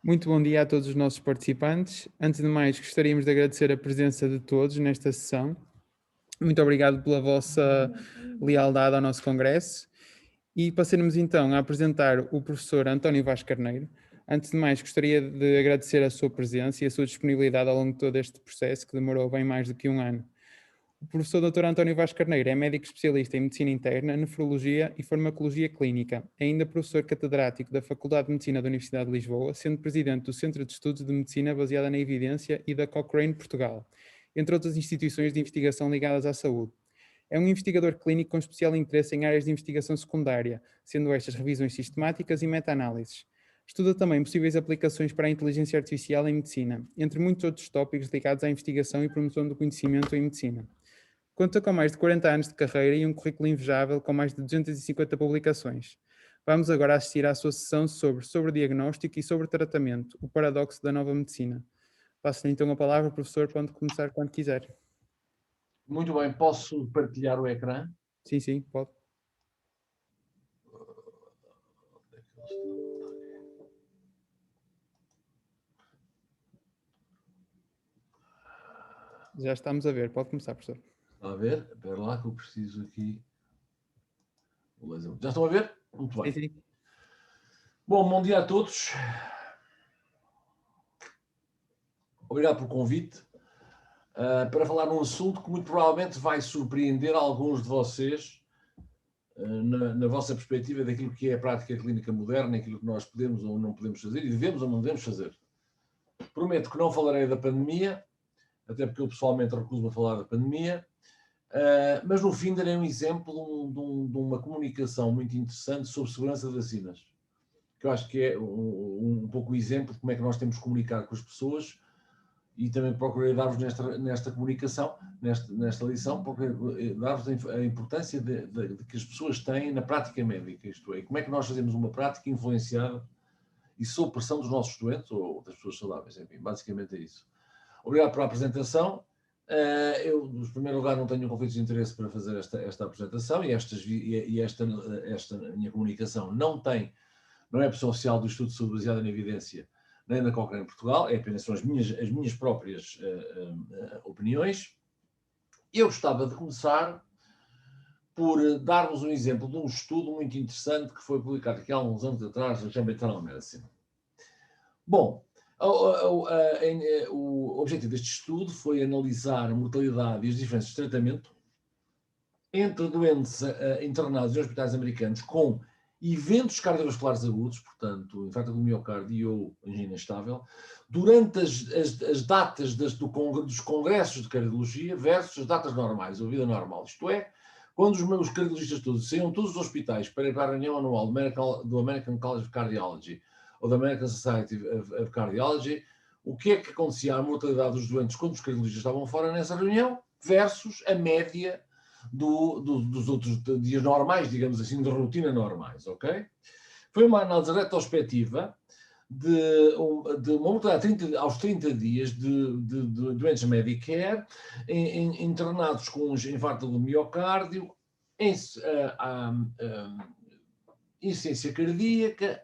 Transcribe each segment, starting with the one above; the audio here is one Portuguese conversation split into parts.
Muito bom dia a todos os nossos participantes. Antes de mais, gostaríamos de agradecer a presença de todos nesta sessão. Muito obrigado pela vossa lealdade ao nosso congresso. E passaremos então a apresentar o professor António Vaz Carneiro. Antes de mais, gostaria de agradecer a sua presença e a sua disponibilidade ao longo de todo este processo, que demorou bem mais do que um ano. O professor Dr. António Vaz Carneiro é médico especialista em Medicina Interna, Nefrologia e Farmacologia Clínica. É ainda professor catedrático da Faculdade de Medicina da Universidade de Lisboa, sendo presidente do Centro de Estudos de Medicina baseada na Evidência e da Cochrane Portugal, entre outras instituições de investigação ligadas à saúde. É um investigador clínico com especial interesse em áreas de investigação secundária, sendo estas revisões sistemáticas e meta-análises. Estuda também possíveis aplicações para a inteligência artificial em medicina, entre muitos outros tópicos ligados à investigação e promoção do conhecimento em medicina. Conta com mais de 40 anos de carreira e um currículo invejável com mais de 250 publicações. Vamos agora assistir à sua sessão sobre diagnóstico e sobre tratamento, o paradoxo da nova medicina. Passo-lhe então a palavra, professor, quando começar, quando quiser. Muito bem, posso partilhar o ecrã? Sim, pode. Já estamos a ver, pode começar, professor. Está a ver? Espera lá que eu preciso aqui. Já estão a ver? Muito bem. Sim. Bom dia a todos. Obrigado pelo convite para falar num assunto que muito provavelmente vai surpreender alguns de vocês na vossa perspectiva daquilo que é a prática clínica moderna, aquilo que nós podemos ou não podemos fazer e devemos ou não devemos fazer. Prometo que não falarei da pandemia, até porque eu pessoalmente recuso-me a falar da pandemia, mas no fim darei um exemplo de uma comunicação muito interessante sobre segurança de vacinas, que eu acho que é um pouco o exemplo de como é que nós temos que comunicar com as pessoas, e também procurei dar-vos nesta comunicação, nesta lição, dar-vos a importância de que as pessoas têm na prática médica, isto é, como é que nós fazemos uma prática influenciada e sob pressão dos nossos doentes ou das pessoas saudáveis, enfim, basicamente é isso. Obrigado pela apresentação. Eu, em primeiro lugar, não tenho conflitos de interesse para fazer esta apresentação e esta minha comunicação não é pessoa oficial do Estudo de Saúde baseada na evidência, nem na Cochrane Portugal, são as minhas próprias opiniões. Eu gostava de começar por dar-vos um exemplo de um estudo muito interessante que foi publicado aqui há uns anos atrás na JAMA Internal Medicine. Bom, o objetivo deste estudo foi analisar a mortalidade e as diferenças de tratamento entre doentes internados em hospitais americanos com eventos cardiovasculares agudos, portanto, infarto do miocárdio ou angina estável, durante as datas dos congressos de cardiologia versus as datas normais, ou vida normal. Isto é, quando os meus cardiologistas todos saíam todos os hospitais para ir para a reunião anual do American College of Cardiology ou da American Society of Cardiology, o que é que acontecia à mortalidade dos doentes quando os cardiologistas estavam fora nessa reunião versus a média dos outros dias normais, digamos assim, de rotina normais, ok? Foi uma análise retrospectiva de uma mortalidade aos 30 dias de doentes Medicare, internados com infarto do miocárdio, insuficiência cardíaca,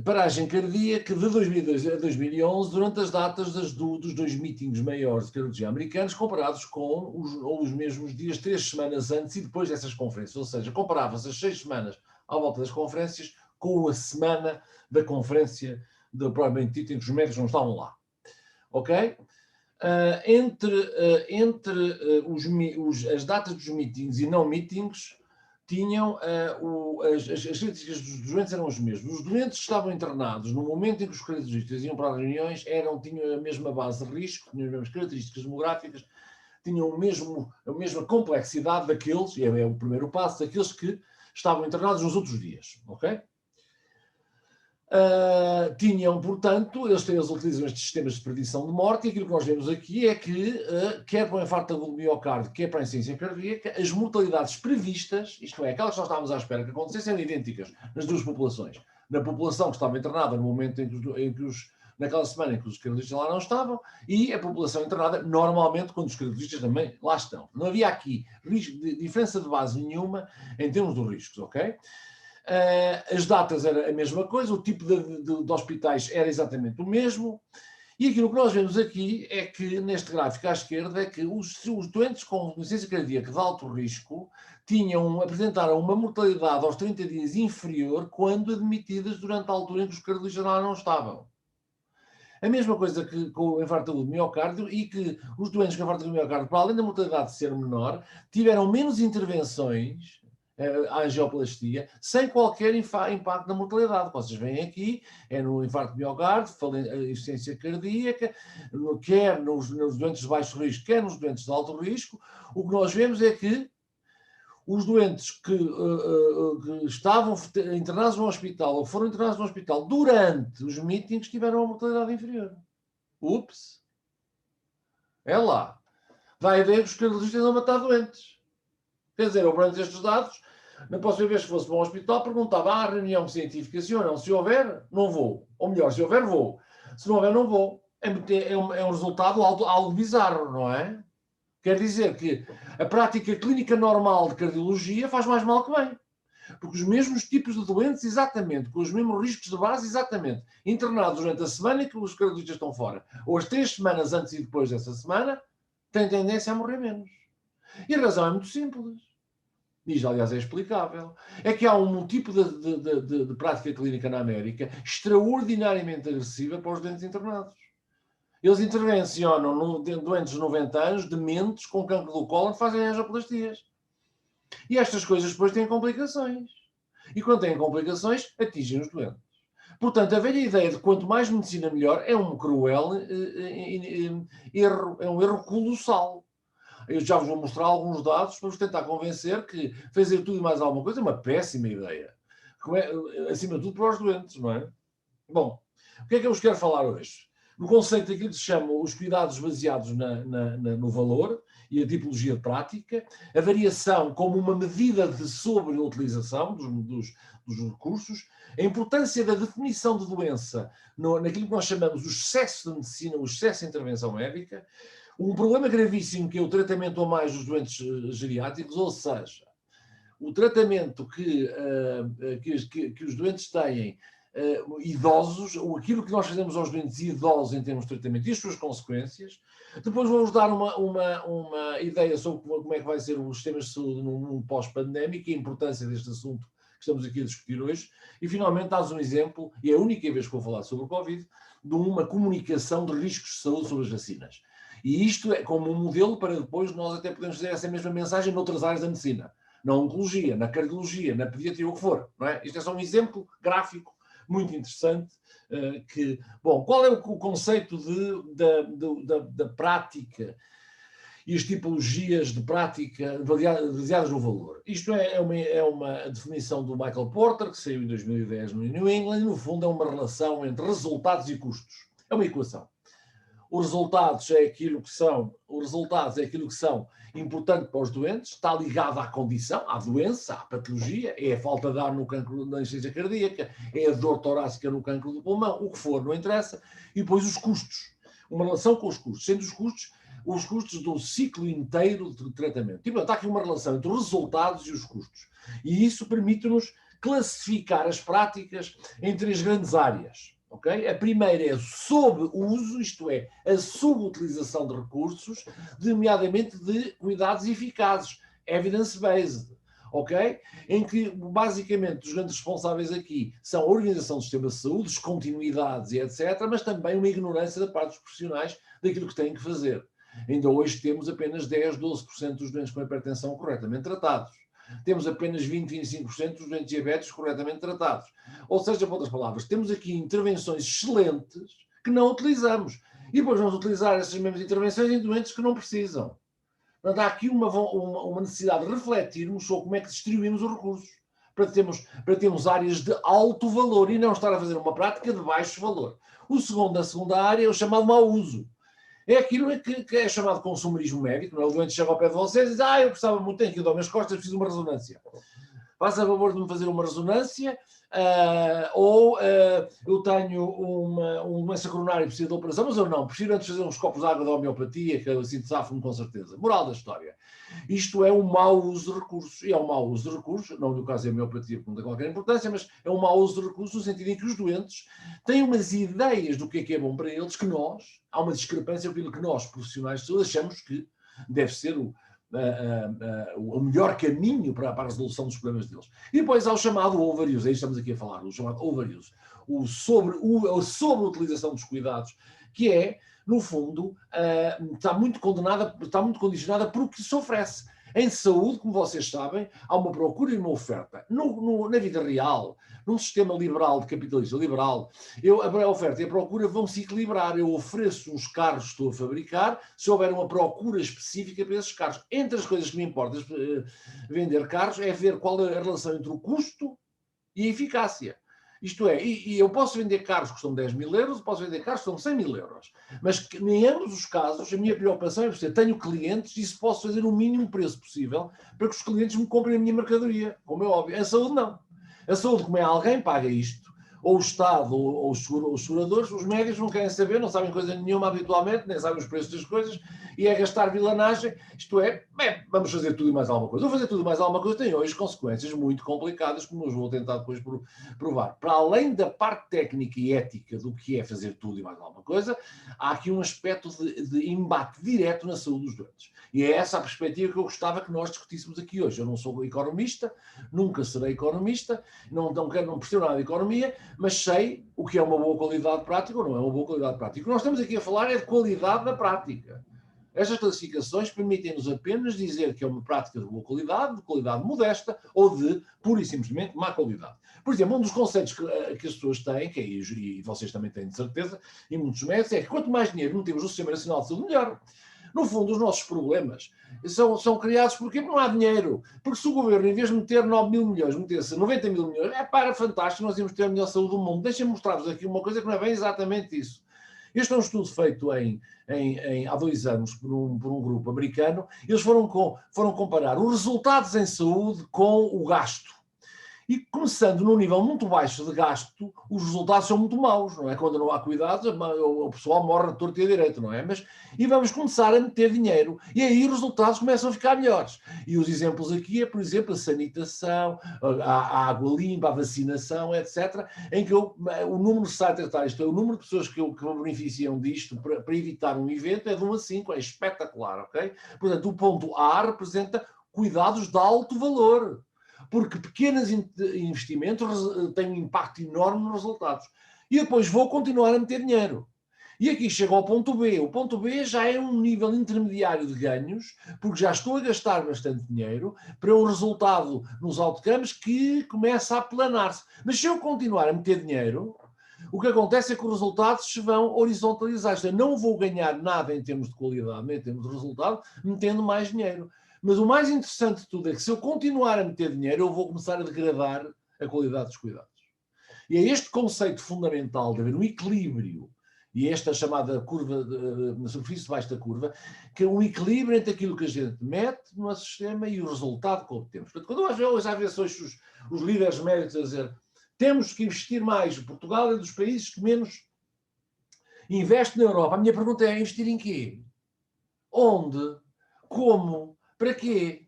paragem cardíaca de 2002 a 2011 durante as datas dos dois meetings maiores de cardiologia americanos comparados com os mesmos dias 3 semanas antes e depois dessas conferências, ou seja, comparava-se as 6 semanas à volta das conferências com a semana da conferência provavelmente dita em que os médicos não estavam lá, ok? Entre as datas dos meetings e não meetings tinham as características dos doentes eram as mesmas. Os doentes que estavam internados no momento em que os cardiologistas iam para as reuniões tinham a mesma base de risco, tinham as mesmas características demográficas, tinham a mesma complexidade daqueles, e é o primeiro passo, daqueles que estavam internados nos outros dias, ok? Eles utilizam estes sistemas de predição de morte, e aquilo que nós vemos aqui é que, quer para o infarto agudo do miocárdio, quer para a insuficiência cardíaca, as mortalidades previstas, isto é, aquelas que nós estávamos à espera que acontecessem, eram idênticas nas duas populações. Na população que estava internada no momento naquela semana em que os cardiologistas lá não estavam, e a população internada normalmente quando os cardiologistas também lá estão. Não havia aqui diferença de base nenhuma em termos dos riscos, ok? As datas era a mesma coisa, o tipo de hospitais era exatamente o mesmo. E aquilo que nós vemos aqui é que, neste gráfico à esquerda, é que os doentes com insuficiência cardíaca de alto risco apresentaram uma mortalidade aos 30 dias inferior quando admitidas durante a altura em que os cardiologistas lá não estavam. A mesma coisa que com o infarto agudo do miocárdio, e que os doentes com infarto agudo do miocárdio, para além da mortalidade ser menor, tiveram menos intervenções, a angioplastia, sem qualquer impacto na mortalidade. Vocês veem aqui, é no infarto de miocárdio, insuficiência cardíaca, quer nos doentes de baixo risco, quer nos doentes de alto risco. O que nós vemos é que os doentes que estavam internados no hospital ou foram internados no hospital durante os meetings tiveram uma mortalidade inferior. Ups! É lá. Dá a ideia que os cardiologistas andam a matar doentes. Quer dizer, eu perante estes dados, na próxima vez que fosse para um hospital, perguntava: há reunião científica, sim ou não? Se houver, não vou. Ou melhor, se houver, vou. Se não houver, não vou. É um resultado algo bizarro, não é? Quer dizer que a prática clínica normal de cardiologia faz mais mal que bem. Porque os mesmos tipos de doentes, exatamente, com os mesmos riscos de base, exatamente, internados durante a semana em que os cardiologistas estão fora, ou as 3 semanas antes e depois dessa semana, têm tendência a morrer menos. E a razão é muito simples. E já, aliás, é explicável. É que há um tipo de prática clínica na América extraordinariamente agressiva para os doentes internados. Eles intervencionam doentes de 90 anos, dementes, com cancro do cólon, fazem angioplastias. E estas coisas depois têm complicações. E quando têm complicações, atingem os doentes. Portanto, a velha ideia de quanto mais medicina melhor é um cruel erro, é um erro colossal. Eu já vos vou mostrar alguns dados para vos tentar convencer que fazer tudo e mais alguma coisa é uma péssima ideia. Acima de tudo para os doentes, não é? Bom, o que é que eu vos quero falar hoje? No conceito daquilo que se chama os cuidados baseados no valor e a tipologia de prática, a variação como uma medida de sobreutilização dos recursos, a importância da definição de doença naquilo que nós chamamos o excesso de medicina, o excesso de intervenção médica, um problema gravíssimo que é o tratamento a mais dos doentes geriátricos, ou seja, o tratamento que os doentes têm idosos, ou aquilo que nós fazemos aos doentes idosos em termos de tratamento e as suas consequências. Depois vou-vos dar uma ideia sobre como é que vai ser os sistemas de saúde num mundo pós-pandémico e a importância deste assunto que estamos aqui a discutir hoje. E finalmente dás um exemplo, e é a única vez que vou falar sobre o Covid, de uma comunicação de riscos de saúde sobre as vacinas. E isto é como um modelo para depois nós até podemos fazer essa mesma mensagem noutras áreas da medicina. Na oncologia, na cardiologia, na pediatria, o que for. Não é? Isto é só um exemplo gráfico muito interessante. Bom, qual é o conceito da prática e as tipologias de prática baseadas no valor? Isto é uma definição do Michael Porter, que saiu em 2010 no New England, e no fundo é uma relação entre resultados e custos. É uma equação. Os resultados é aquilo que são importante para os doentes, está ligado à condição, à doença, à patologia, é a falta de ar no cancro da insuficiência cardíaca, é a dor torácica no cancro do pulmão, o que for, não interessa. E depois os custos, uma relação com os custos, sendo os custos do ciclo inteiro de tratamento. E, portanto, há aqui uma relação entre os resultados e os custos. E isso permite-nos classificar as práticas em 3 grandes áreas. Okay? A primeira é sob-uso, isto é, a subutilização de recursos, nomeadamente de cuidados eficazes, evidence-based, ok? Em que, basicamente, os grandes responsáveis aqui são a organização do sistema de saúde, descontinuidades e etc., mas também uma ignorância da parte dos profissionais daquilo que têm que fazer. Ainda hoje temos apenas 10, 12% dos doentes com hipertensão corretamente tratados. Temos apenas 20, 25% dos doentes diabéticos corretamente tratados. Ou seja, por outras palavras, temos aqui intervenções excelentes que não utilizamos. E depois vamos utilizar essas mesmas intervenções em doentes que não precisam. Portanto, há aqui uma necessidade de refletirmos sobre como é que distribuímos os recursos para termos áreas de alto valor e não estar a fazer uma prática de baixo valor. A segunda área é o chamado mau uso. É aquilo que é chamado consumerismo médico. Não é? O doente chega ao pé de vocês e diz: eu precisava muito, tenho que ir dar minhas costas, preciso de uma ressonância. Faz a favor de me fazer uma ressonância, ou eu tenho uma doença coronária e preciso de operação, mas eu não, prefiro antes fazer uns copos de água da homeopatia, que eu sinto safo-me com certeza. Moral da história. Isto é um mau uso de recursos, e é um mau uso de recursos, não no caso da homeopatia, porque não tem qualquer importância, mas é um mau uso de recursos no sentido em que os doentes têm umas ideias do que é bom para eles, que nós, há uma discrepância pelo que nós, profissionais de saúde, achamos que deve ser o melhor caminho para a resolução dos problemas deles. E depois há o chamado overuse, aí estamos aqui a falar, o chamado overuse, a sobreutilização dos cuidados, que é, no fundo, está muito condicionada por o que se oferece. Em saúde, como vocês sabem, há uma procura e uma oferta. Na vida real, num sistema liberal, de capitalista liberal, a oferta e a procura vão se equilibrar. Eu ofereço uns carros que estou a fabricar, se houver uma procura específica para esses carros. Entre as coisas que me importa vender carros é ver qual é a relação entre o custo e a eficácia. Isto é, e eu posso vender carros que custam 10 mil euros, posso vender carros que custam 100 mil euros. Mas em ambos os casos, a minha preocupação é perceber, tenho clientes e se posso fazer o mínimo preço possível para que os clientes me comprem a minha mercadoria, como é óbvio. A saúde não. A saúde, como é alguém paga isto, ou o Estado, ou os seguradores, os médicos não querem saber, não sabem coisa nenhuma habitualmente, nem sabem os preços das coisas, e é gastar vilanagem, isto é, vamos fazer tudo e mais alguma coisa. Vou fazer tudo e mais alguma coisa tem hoje consequências muito complicadas, como eu vou tentar depois provar. Para além da parte técnica e ética do que é fazer tudo e mais alguma coisa, há aqui um aspecto de embate direto na saúde dos doentes. E é essa a perspectiva que eu gostava que nós discutíssemos aqui hoje. Eu não sou economista, nunca serei economista, não percebo nada de economia, mas sei o que é uma boa qualidade prática ou não é uma boa qualidade prática. O que nós estamos aqui a falar é de qualidade da prática. Estas classificações permitem-nos apenas dizer que é uma prática de boa qualidade, de qualidade modesta ou de, pura e simplesmente, má qualidade. Por exemplo, um dos conceitos que as pessoas têm, que é, e vocês também têm de certeza, e muitos médicos, é que quanto mais dinheiro metemos no Sistema Nacional de Saúde, melhor. No fundo, os nossos problemas são criados porque não há dinheiro. Porque se o governo, em vez de meter 9 mil milhões, metesse 90 mil milhões, fantástico, nós íamos ter a melhor saúde do mundo. Deixem-me mostrar-vos aqui uma coisa que não é bem exatamente isso. Este é um estudo feito há 2 anos por um grupo americano. Eles foram comparar os resultados em saúde com o gasto. E começando num nível muito baixo de gasto, os resultados são muito maus, não é? Quando não há cuidados, o pessoal morre de torto e a direito, não é? E vamos começar a meter dinheiro. E aí os resultados começam a ficar melhores. E os exemplos aqui é, por exemplo, a sanitação, a água limpa, a vacinação, etc., em que o número necessário, isto é, o número de pessoas que beneficiam disto para evitar um evento é de 1 a 5, é espetacular, ok? Portanto, o ponto A representa cuidados de alto valor. Porque pequenos investimentos têm um impacto enorme nos resultados. E depois vou continuar a meter dinheiro. E aqui chego ao ponto B. O ponto B já é um nível intermediário de ganhos, porque já estou a gastar bastante dinheiro para um resultado nos outcomes que começa a aplanar-se. Mas se eu continuar a meter dinheiro, o que acontece é que os resultados se vão horizontalizar. Eu não vou ganhar nada em termos de qualidade, nem em termos de resultado, metendo mais dinheiro. Mas o mais interessante de tudo é que se eu continuar a meter dinheiro, eu vou começar a degradar a qualidade dos cuidados. E é este conceito fundamental de haver um equilíbrio, e esta chamada curva, na superfície de baixo da curva, que é um equilíbrio entre aquilo que a gente mete no nosso sistema e o resultado que obtemos. Portanto, quando eu já vejo os líderes médicos a dizer temos que investir mais, Portugal é dos países que menos investe na Europa, a minha pergunta é investir em quê? Onde? Como? Para quê?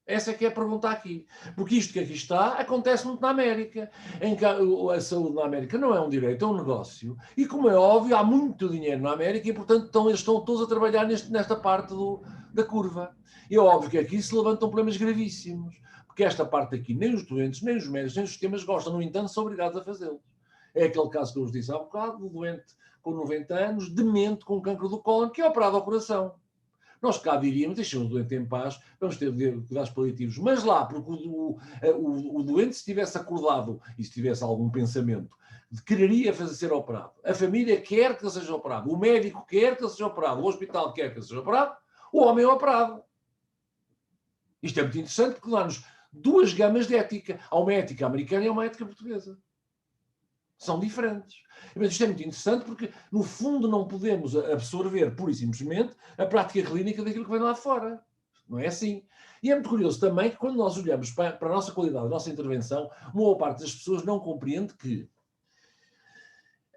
Essa é que é a pergunta aqui. Porque isto que aqui está acontece muito na América, em que a saúde na América não é um direito, é um negócio. E como é óbvio, há muito dinheiro na América e, portanto, eles estão todos a trabalhar nesta parte da curva. E é óbvio que aqui se levantam problemas gravíssimos. Porque esta parte aqui, nem os doentes, nem os médicos, nem os sistemas gostam, no entanto, são obrigados a fazê-lo. É aquele caso que eu vos disse há bocado, do doente com 90 anos, demente com cancro do cólon, que é operado ao coração. Nós cá diríamos, deixemos o doente em paz, vamos ter cuidados paliativos. Mas lá, porque o doente, se tivesse acordado e se tivesse algum pensamento, quereria ser operado. A família quer que ele seja operado. O médico quer que ele seja operado. O hospital quer que ele seja operado. O homem é operado. Isto é muito interessante porque dá-nos 2 gamas de ética. Há uma ética americana e há uma ética portuguesa. São diferentes. Mas isto é muito interessante porque, no fundo, não podemos absorver, pura e simplesmente, a prática clínica daquilo que vem lá de fora. Não é assim. E é muito curioso também que quando nós olhamos para a nossa qualidade, a nossa intervenção, uma boa parte das pessoas não compreende que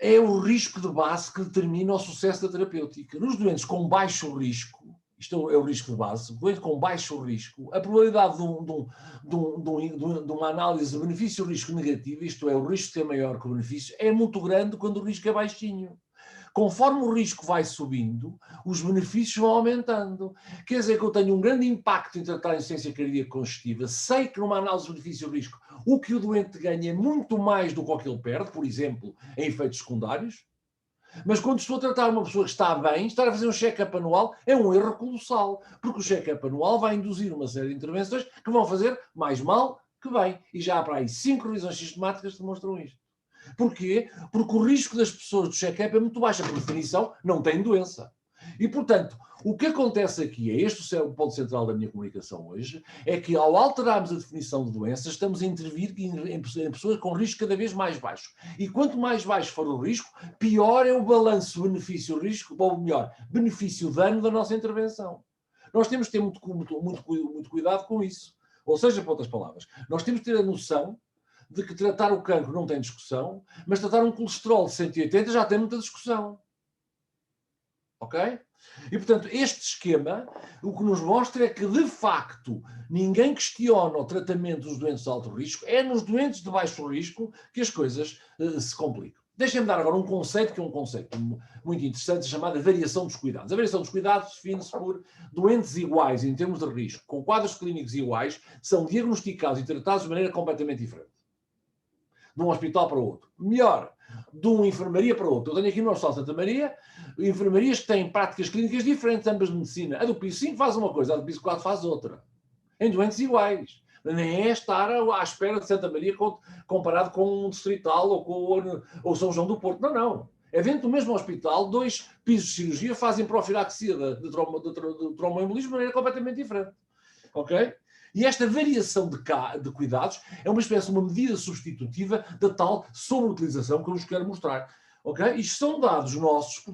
é o risco de base que determina o sucesso da terapêutica. Nos doentes com baixo risco, isto é o risco de base, doente com baixo risco, a probabilidade de uma análise de benefício-risco negativo, isto é, o risco ser maior que o benefício, é muito grande quando o risco é baixinho. Conforme o risco vai subindo, os benefícios vão aumentando. Quer dizer que eu tenho um grande impacto em tratar a insuficiência cardíaca congestiva, sei que numa análise de benefício-risco o que o doente ganha é muito mais do que o que ele perde, por exemplo, em efeitos secundários, mas quando estou a tratar uma pessoa que está bem, estar a fazer um check-up anual é um erro colossal, porque o check-up anual vai induzir uma série de intervenções que vão fazer mais mal que bem. E já há para aí 5 revisões sistemáticas que demonstram isto. Porquê? Porque o risco das pessoas do check-up é muito baixo, por definição, não têm doença. E, portanto, o que acontece aqui, é este o ponto central da minha comunicação hoje, é que ao alterarmos a definição de doenças, estamos a intervir em pessoas com risco cada vez mais baixo. E quanto mais baixo for o risco, pior é o balanço benefício-risco, ou melhor, benefício-dano da nossa intervenção. Nós temos que ter muito cuidado com isso. Ou seja, por outras palavras, nós temos que ter a noção de que tratar o cancro não tem discussão, mas tratar um colesterol de 180 já tem muita discussão. Ok? E, portanto, este esquema, o que nos mostra é que, de facto, ninguém questiona o tratamento dos doentes de alto risco, é nos doentes de baixo risco que as coisas se complicam. Deixem-me dar agora um conceito, que é um conceito muito interessante, chamado variação dos cuidados. A variação dos cuidados define-se por doentes iguais em termos de risco, com quadros clínicos iguais, são diagnosticados e tratados de maneira completamente diferente. De um hospital para o outro. Melhor, de uma enfermaria para o outro. Eu tenho aqui no Hospital Santa Maria enfermarias que têm práticas clínicas diferentes, ambas de medicina. A do piso 5 faz uma coisa, a do piso 4 faz outra. Em doentes iguais. Nem é estar à espera de Santa Maria comparado com um distrital ou São João do Porto. Não, não. É dentro do mesmo hospital, 2 pisos de cirurgia fazem profilaxia de tromboembolismo de maneira completamente diferente. Ok? E esta variação de cuidados é uma espécie de uma medida substitutiva da tal sobreutilização que eu vos quero mostrar. Okay? Isto são dados nossos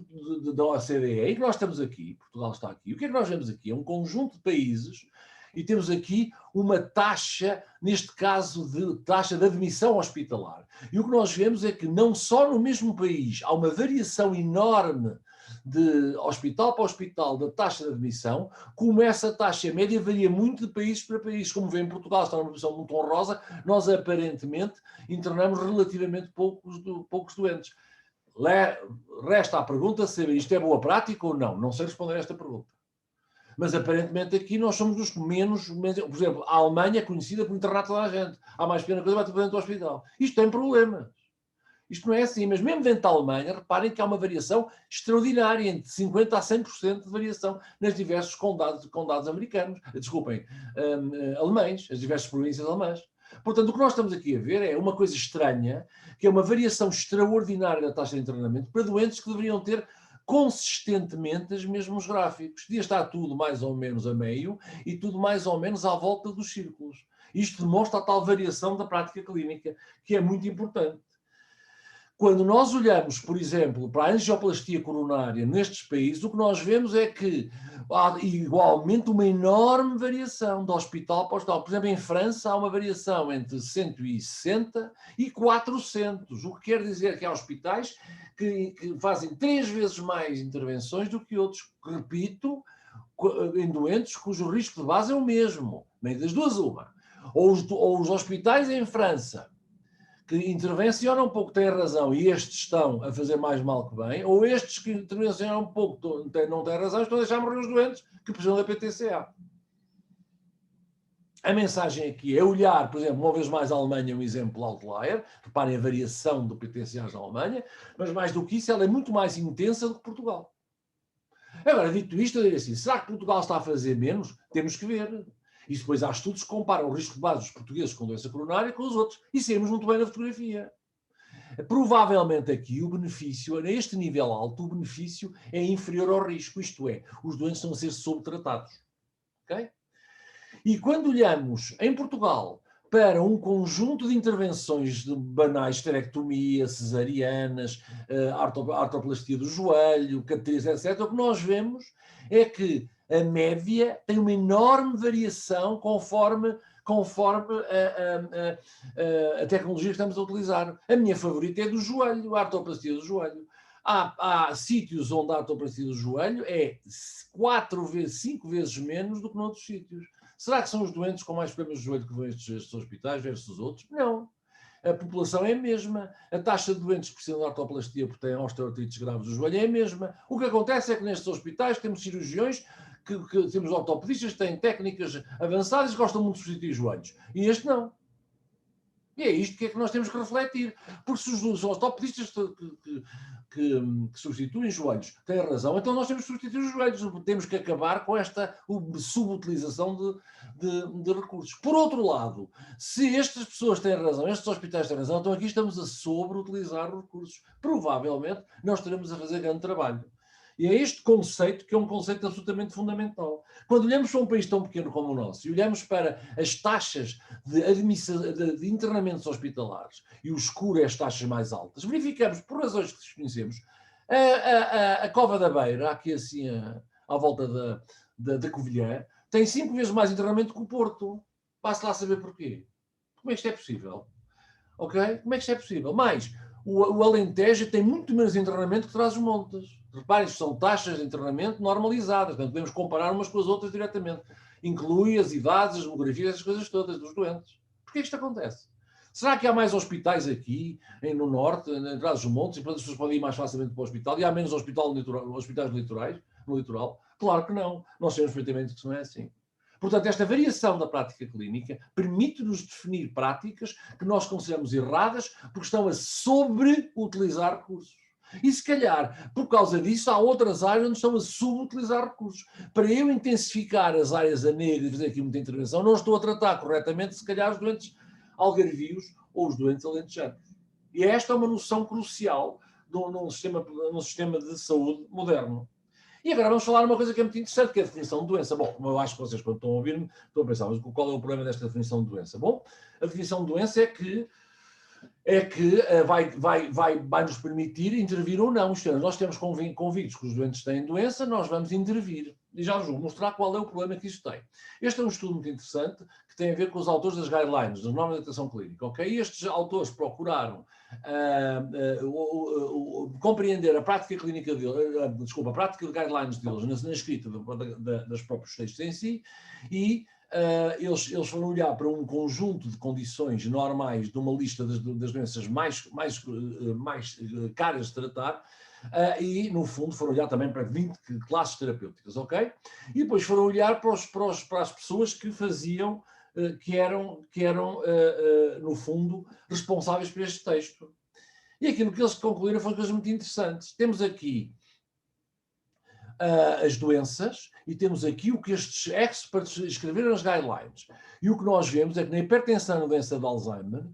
da OCDE, que nós estamos aqui, Portugal está aqui. O que é que nós vemos aqui? É um conjunto de países e temos aqui uma taxa, neste caso, de taxa de admissão hospitalar. E o que nós vemos é que não só no mesmo país há uma variação enorme de hospital para hospital da taxa de admissão, como essa taxa média varia muito de país para país. Como vê, em Portugal está numa posição muito honrosa, nós aparentemente internamos relativamente poucos doentes. Resta a pergunta se isto é boa prática ou não. Não sei responder a esta pergunta. Mas aparentemente aqui nós somos dos que menos, por exemplo, a Alemanha é conhecida por internar toda a gente. Há mais pequena coisa, vai ter dentro do hospital. Isto tem problemas. Isto não é assim, mas mesmo dentro da Alemanha, reparem que há uma variação extraordinária, entre 50% a 100% de variação nos diversos condados americanos, desculpem, alemães, as diversas províncias alemãs. Portanto, o que nós estamos aqui a ver é uma coisa estranha, que é uma variação extraordinária da taxa de internamento para doentes que deveriam ter consistentemente os mesmos gráficos. Devia estar tudo mais ou menos a meio e tudo mais ou menos à volta dos círculos. Isto demonstra a tal variação da prática clínica, que é muito importante. Quando nós olhamos, por exemplo, para a angioplastia coronária nestes países, o que nós vemos é que há igualmente uma enorme variação de hospital para hospital. Por exemplo, em França há uma variação entre 160 e 400, o que quer dizer que há hospitais que fazem 3 vezes mais intervenções do que outros, repito, em doentes cujo risco de base é o mesmo. Nem das duas uma. Ou os hospitais em França, que intervencionam um pouco têm razão e estes estão a fazer mais mal que bem, ou estes que intervencionam um pouco não têm razão, estão a deixar morrer os doentes que precisam da PTCA. A mensagem aqui é olhar, por exemplo, uma vez mais a Alemanha é um exemplo outlier, reparem a variação do PTCA na Alemanha, mas mais do que isso, ela é muito mais intensa do que Portugal. Agora, dito isto, eu diria assim, será que Portugal está a fazer menos? Temos que ver. E depois há estudos que comparam o risco de base dos portugueses com doença coronária com os outros. E saímos muito bem na fotografia. Provavelmente aqui o benefício, neste nível alto, o benefício é inferior ao risco. Isto é, os doentes estão a ser subtratados. Okay? E quando olhamos em Portugal para um conjunto de intervenções banais, esterectomia, cesarianas, artroplastia do joelho, cateterização, etc., o que nós vemos é que A média tem uma enorme variação conforme a tecnologia que estamos a utilizar. A minha favorita é do joelho, a artroplastia do joelho. Há sítios onde a artroplastia do joelho é 5 vezes menos do que noutros sítios. Será que são os doentes com mais problemas de joelho que vão a estes hospitais versus os outros? Não. A população é a mesma. A taxa de doentes que precisam de artroplastia porque têm osteoartrites graves do joelho é a mesma. O que acontece é que nestes hospitais temos cirurgiões, que temos ortopedistas que têm técnicas avançadas e gostam muito de substituir joelhos. E este não. E é isto que é que nós temos que refletir. Porque se os ortopedistas que substituem joelhos têm razão, então nós temos que substituir os joelhos. Temos que acabar com esta subutilização de recursos. Por outro lado, se estas pessoas têm razão, estes hospitais têm razão, então aqui estamos a sobreutilizar recursos. Provavelmente não estaremos a fazer grande trabalho. E é este conceito que é um conceito absolutamente fundamental. Quando olhamos para um país tão pequeno como o nosso e olhamos para as taxas de internamentos hospitalares e o escuro é as taxas mais altas, verificamos, por razões que desconhecemos, a Cova da Beira, aqui assim à volta da Covilhã, tem 5 vezes mais internamento que o Porto. Basta lá saber porquê. Como é que isto é possível? Ok? Como é que isto é possível? Mais, o Alentejo tem muito menos internamento que Trás-os-Montes. Reparem, são taxas de internamento normalizadas, portanto podemos comparar umas com as outras diretamente. Inclui as idades, as demografias, essas coisas todas dos doentes. Porquê isto acontece? Será que há mais hospitais aqui, no norte, em Trás-os-Montes, e portanto as pessoas podem ir mais facilmente para o hospital, e há menos hospitais no litoral? Claro que não. Nós sabemos perfeitamente que isso não é assim. Portanto, esta variação da prática clínica permite-nos definir práticas que nós consideramos erradas porque estão a sobreutilizar recursos. E se calhar, por causa disso, há outras áreas onde estão a subutilizar recursos. Para eu intensificar as áreas a negro e fazer aqui muita intervenção, não estou a tratar corretamente, se calhar, os doentes algarvios ou os doentes alentejanos. E esta é uma noção crucial num sistema de saúde moderno. E agora vamos falar de uma coisa que é muito interessante, que é a definição de doença. Bom, como eu acho que vocês, quando estão a ouvir-me, estão a pensar, mas qual é o problema desta definição de doença? Bom, a definição de doença é que vai nos permitir intervir ou não. Isto é, nós temos convictos que os doentes têm doença, nós vamos intervir. E já vos vou mostrar qual é o problema que isto tem. Este é um estudo muito interessante que tem a ver com os autores das guidelines, das normas de atenção clínica. Okay? Estes autores procuraram compreender a prática clínica deles, a prática de guidelines deles na escrita das próprios textos em si, e eles foram olhar para um conjunto de condições normais de uma lista das doenças mais caras de tratar, e, no fundo, foram olhar também para 20 classes terapêuticas, ok? E depois foram olhar para as pessoas que faziam, que eram no fundo, responsáveis por este texto. E aquilo que eles concluíram foi coisas muito interessantes. Temos aqui as doenças e temos aqui o que estes experts escreveram nas guidelines. E o que nós vemos é que na hipertensão e na doença de Alzheimer,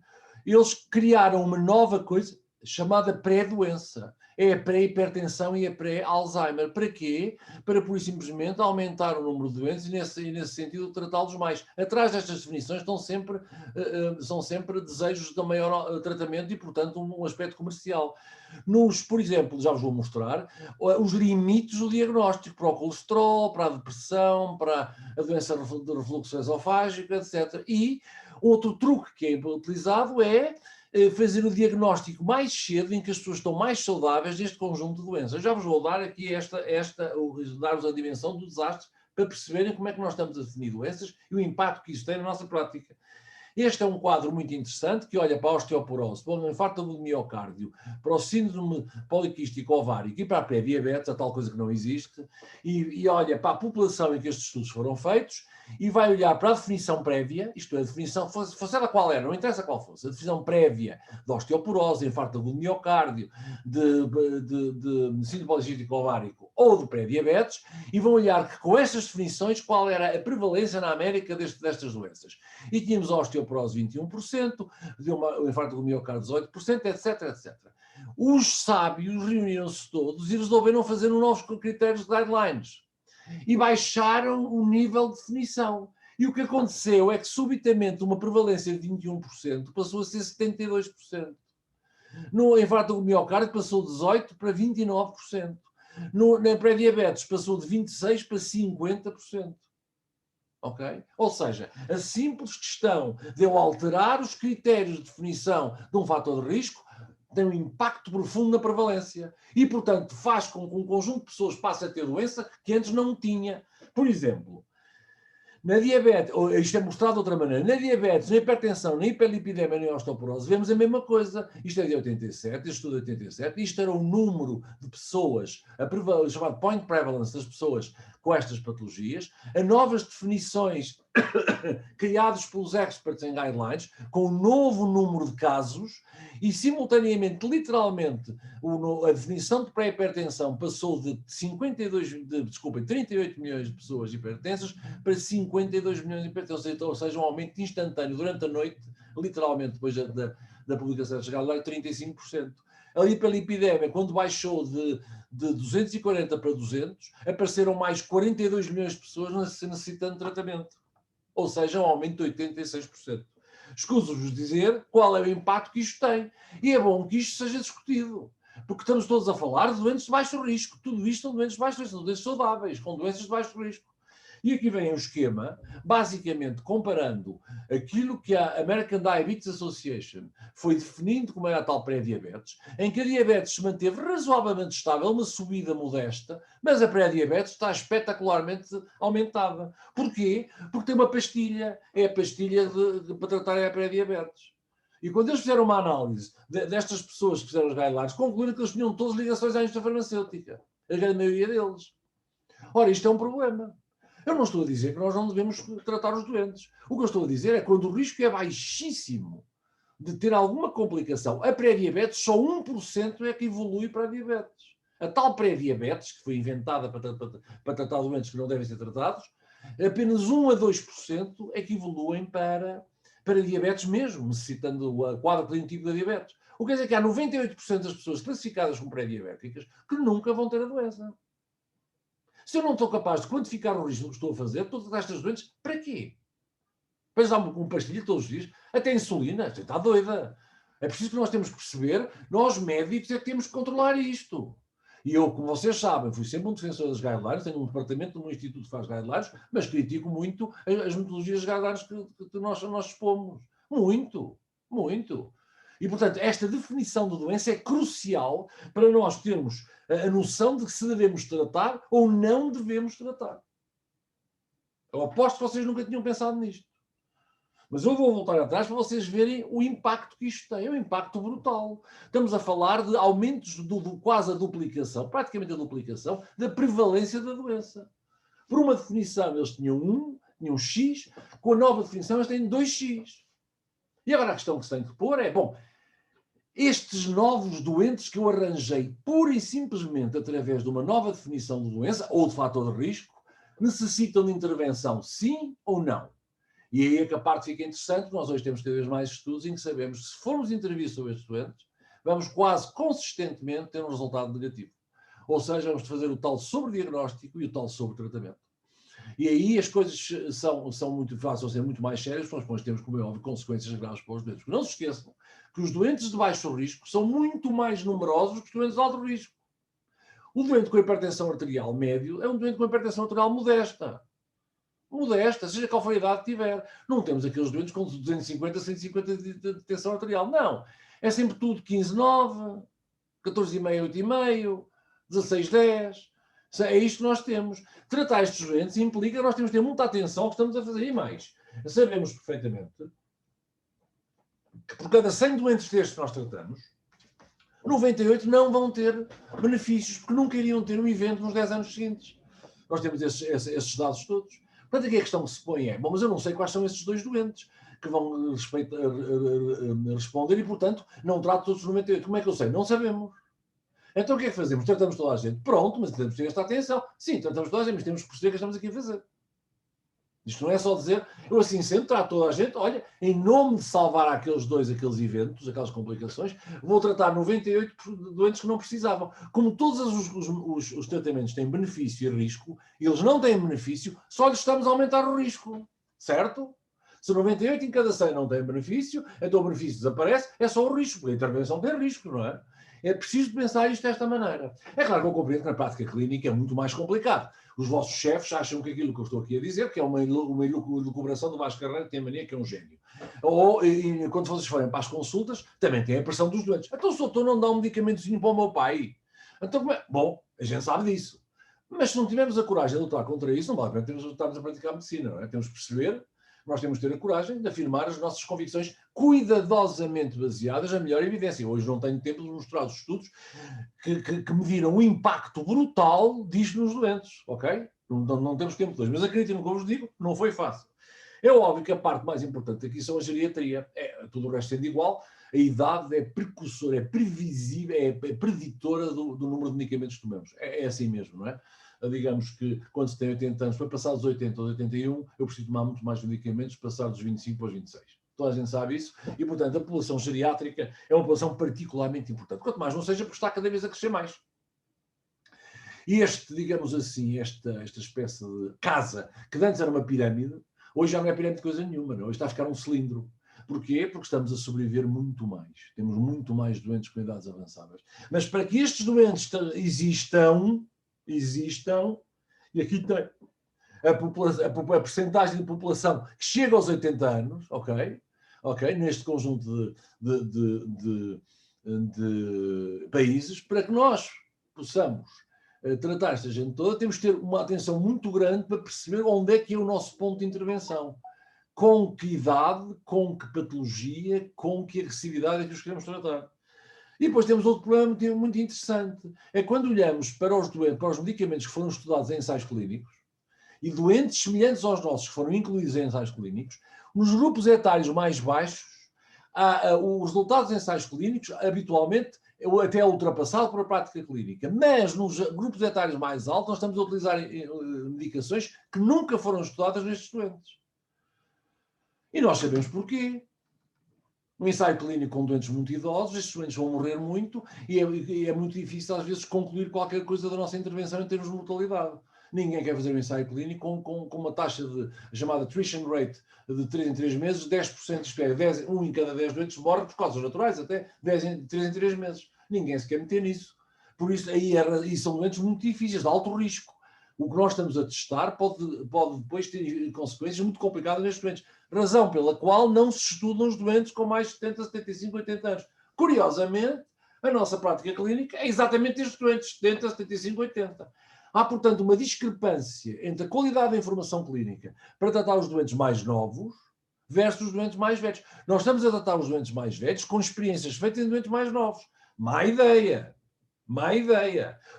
eles criaram uma nova coisa chamada pré-doença. É a pré-hipertensão e a pré-Alzheimer. Para quê? Para, pura e simplesmente, aumentar o número de doentes e nesse sentido, tratá-los mais. Atrás destas definições são sempre desejos de maior tratamento e, portanto, um aspecto comercial. Por exemplo, já vos vou mostrar, os limites do diagnóstico para o colesterol, para a depressão, para a doença de refluxo esofágico, etc. E outro truque que é utilizado é fazer o diagnóstico mais cedo, em que as pessoas estão mais saudáveis deste conjunto de doenças. Eu já vos vou dar aqui dar-vos a dimensão do desastre para perceberem como é que nós estamos a definir doenças e o impacto que isso tem na nossa prática. Este é um quadro muito interessante que olha para a osteoporose, para o infarto do miocárdio, para o síndrome poliquístico ovárico e para a pré-diabetes, a tal coisa que não existe, e olha para a população em que estes estudos foram feitos e vai olhar para a definição prévia, isto é, a definição, fosse ela qual era, não interessa qual fosse, a definição prévia de osteoporose, infarto do miocárdio, de síndrome poliquístico ovárico ou de pré-diabetes, e vão olhar que com estas definições qual era a prevalência na América destas doenças. E tínhamos a osteoporose 21%, o infarto do miocárdio 18%, etc, etc. Os sábios reuniram-se todos e resolveram fazer novos critérios de guidelines e baixaram o nível de definição. E o que aconteceu é que subitamente uma prevalência de 21% passou a ser 72%. No infarto do miocárdio passou de 18% para 29%. Na pré-diabetes passou de 26% para 50%. Okay? Ou seja, a simples questão de eu alterar os critérios de definição de um fator de risco tem um impacto profundo na prevalência e, portanto, faz com que um conjunto de pessoas passe a ter doença que antes não tinha. Por exemplo, na diabetes, isto é mostrado de outra maneira, na diabetes, na hipertensão, na hiperlipidemia e na osteoporose, vemos a mesma coisa. Isto é de 87, este estudo de 87, isto era o número de pessoas, o chamado point prevalence das pessoas com estas patologias, a novas definições criadas pelos experts em guidelines, com um novo número de casos, e simultaneamente, literalmente, a definição de pré-hipertensão passou de 38 milhões de pessoas hipertensas para 52 milhões de hipertensas, ou seja, um aumento instantâneo durante a noite, literalmente depois da publicação de guidelines, 35%. A hiperlipidemia, quando baixou de 240 para 200, apareceram mais 42 milhões de pessoas necessitando tratamento. Ou seja, um aumento de 86%. Escuso-vos dizer qual é o impacto que isto tem. E é bom que isto seja discutido. Porque estamos todos a falar de doentes de baixo risco. Tudo isto são doentes de baixo risco, são doentes saudáveis, com doenças de baixo risco. E aqui vem um esquema, basicamente comparando aquilo que a American Diabetes Association foi definindo como era a tal pré-diabetes, em que a diabetes se manteve razoavelmente estável, uma subida modesta, mas a pré-diabetes está espetacularmente aumentada. Porquê? Porque tem uma pastilha, é a pastilha para tratar a pré-diabetes. E quando eles fizeram uma análise destas pessoas que fizeram os guidelines, concluíram que eles tinham todas ligações à indústria farmacêutica, a grande maioria deles. Ora, isto é um problema. Eu não estou a dizer que nós não devemos tratar os doentes. O que eu estou a dizer é que quando o risco é baixíssimo de ter alguma complicação, a pré-diabetes, só 1% é que evolui para a diabetes. A tal pré-diabetes, que foi inventada para tratar doentes que não devem ser tratados, apenas 1 a 2% é que evoluem para diabetes mesmo, necessitando o quadro clínico da diabetes. O que quer dizer que há 98% das pessoas classificadas como pré-diabéticas que nunca vão ter a doença. Se eu não estou capaz de quantificar o risco que estou a fazer, todas estas doenças, para quê? Para dar-me com pastilha todos os dias, até insulina, você está doida. É preciso que nós temos que perceber, nós médicos é que temos que controlar isto. E eu, como vocês sabem, fui sempre um defensor das guidelines, tenho um departamento no Instituto que faz guidelines, mas critico muito as metodologias guidelines que nós expomos. Muito, muito. E, portanto, esta definição de doença é crucial para nós termos a noção de que se devemos tratar ou não devemos tratar. Eu aposto que vocês nunca tinham pensado nisto. Mas eu vou voltar atrás para vocês verem o impacto que isto tem. É um impacto brutal. Estamos a falar de aumentos quase a duplicação, praticamente a duplicação, da prevalência da doença. Por uma definição, eles tinham X, com a nova definição, eles têm 2X. E agora a questão que se tem que pôr é, bom, estes novos doentes que eu arranjei pura e simplesmente através de uma nova definição de doença ou de fator de risco, necessitam de intervenção, sim ou não? E aí é que a parte fica interessante, nós hoje temos cada vez mais estudos em que sabemos que se formos intervir sobre estes doentes, vamos quase consistentemente ter um resultado negativo. Ou seja, vamos fazer o tal sobrediagnóstico e o tal sobretratamento. E aí as coisas são muito fáceis, vão ser muito mais sérias, mas depois temos, como é óbvio, consequências graves para os doentes. Não se esqueçam que os doentes de baixo risco são muito mais numerosos que os doentes de alto risco. O doente com hipertensão arterial médio é um doente com hipertensão arterial modesta, seja qual for a idade que tiver. Não temos aqueles doentes com 250, 150 de tensão arterial. Não. É sempre tudo 15,9, 14,5, 8,5, 16,10. É isto que nós temos. Tratar estes doentes implica que nós temos que ter muita atenção ao que estamos a fazer. E mais, sabemos perfeitamente que por cada 100 doentes destes que nós tratamos, 98 não vão ter benefícios, porque nunca iriam ter um evento nos 10 anos seguintes. Nós temos esses dados todos. Portanto, aqui a questão que se põe é, bom, mas eu não sei quais são esses dois doentes que vão responder e, portanto, não trato todos os 98. Como é que eu sei? Não sabemos. Então o que é que fazemos? Tratamos toda a gente. Pronto, mas temos que ter esta atenção. Sim, tratamos toda a gente, mas temos que perceber o que estamos aqui a fazer. Isto não é só dizer, eu assim sendo, trato toda a gente, olha, em nome de salvar aqueles eventos, aquelas complicações, vou tratar 98 doentes que não precisavam. Como todos os tratamentos têm benefício e risco, eles não têm benefício, só lhes estamos a aumentar o risco. Certo? Se 98 em cada 100 não têm benefício, então o benefício desaparece, é só o risco, porque a intervenção tem risco, não é? É preciso pensar isto desta maneira. É claro que eu compreendo que na prática clínica é muito mais complicado. Os vossos chefes acham que aquilo que eu estou aqui a dizer, que é uma elucubração do Vasco Carreira, que tem a mania que é um gênio. Ou, e, quando vocês forem para as consultas, também tem a pressão dos doentes. Então, se o doutor não dá um medicamentozinho para o meu pai, então, bom, a gente sabe disso. Mas se não tivermos a coragem de lutar contra isso, não vale a pena estarmos a praticar medicina, não é? Temos que perceber, nós temos que ter a coragem de afirmar as nossas convicções cuidadosamente baseadas na melhor evidência. Hoje não tenho tempo de mostrar os estudos que mediram o impacto brutal disto nos doentes, ok? Não temos tempo de hoje, mas acreditem no que eu vos digo, não foi fácil. É óbvio que a parte mais importante aqui são a geriatria. Tudo o resto sendo igual, a idade é precursora, é previsível, é preditora do número de medicamentos que tomamos. É assim mesmo, não é? Digamos que quando se tem 80 anos, para passar dos 80 aos 81, eu preciso tomar muito mais medicamentos, passar dos 25 aos 26. Toda a gente sabe isso. E, portanto, a população geriátrica é uma população particularmente importante. Quanto mais não seja, porque está cada vez a crescer mais. E digamos assim, esta espécie de casa, que antes era uma pirâmide, hoje já não é pirâmide de coisa nenhuma, não? Hoje está a ficar um cilindro. Porquê? Porque estamos a sobreviver muito mais. Temos muito mais doentes com idades avançadas. Mas para que estes doentes existam, e aqui tem a percentagem de população que chega aos 80 anos, ok? Neste conjunto de países, para que nós possamos tratar esta gente toda, temos que ter uma atenção muito grande para perceber onde é que é o nosso ponto de intervenção. Com que idade, com que patologia, com que agressividade é que os queremos tratar. E depois temos outro problema muito interessante. É quando olhamos para os medicamentos que foram estudados em ensaios clínicos e doentes semelhantes aos nossos que foram incluídos em ensaios clínicos, nos grupos etários mais baixos, os resultados de ensaios clínicos habitualmente até é ultrapassado por a prática clínica. Mas nos grupos etários mais altos, nós estamos a utilizar medicações que nunca foram estudadas nestes doentes. E nós sabemos porquê. No ensaio clínico com doentes muito idosos, estes doentes vão morrer muito e é muito difícil às vezes concluir qualquer coisa da nossa intervenção em termos de mortalidade. Ninguém quer fazer um ensaio clínico com uma taxa chamada attrition rate de 3 em 3 meses, 10%, isto é, 1 em cada 10 doentes morre por causas naturais, até 3 em 3 meses. Ninguém se quer meter nisso. Por isso, aí são doentes muito difíceis, de alto risco. O que nós estamos a testar pode depois ter consequências muito complicadas nestes doentes. Razão pela qual não se estudam os doentes com mais de 70, 75, 80 anos. Curiosamente, a nossa prática clínica é exatamente estes doentes, 70, 75, 80. Há, portanto, uma discrepância entre a qualidade da informação clínica para tratar os doentes mais novos versus os doentes mais velhos. Nós estamos a tratar os doentes mais velhos com experiências feitas em doentes mais novos. Má ideia.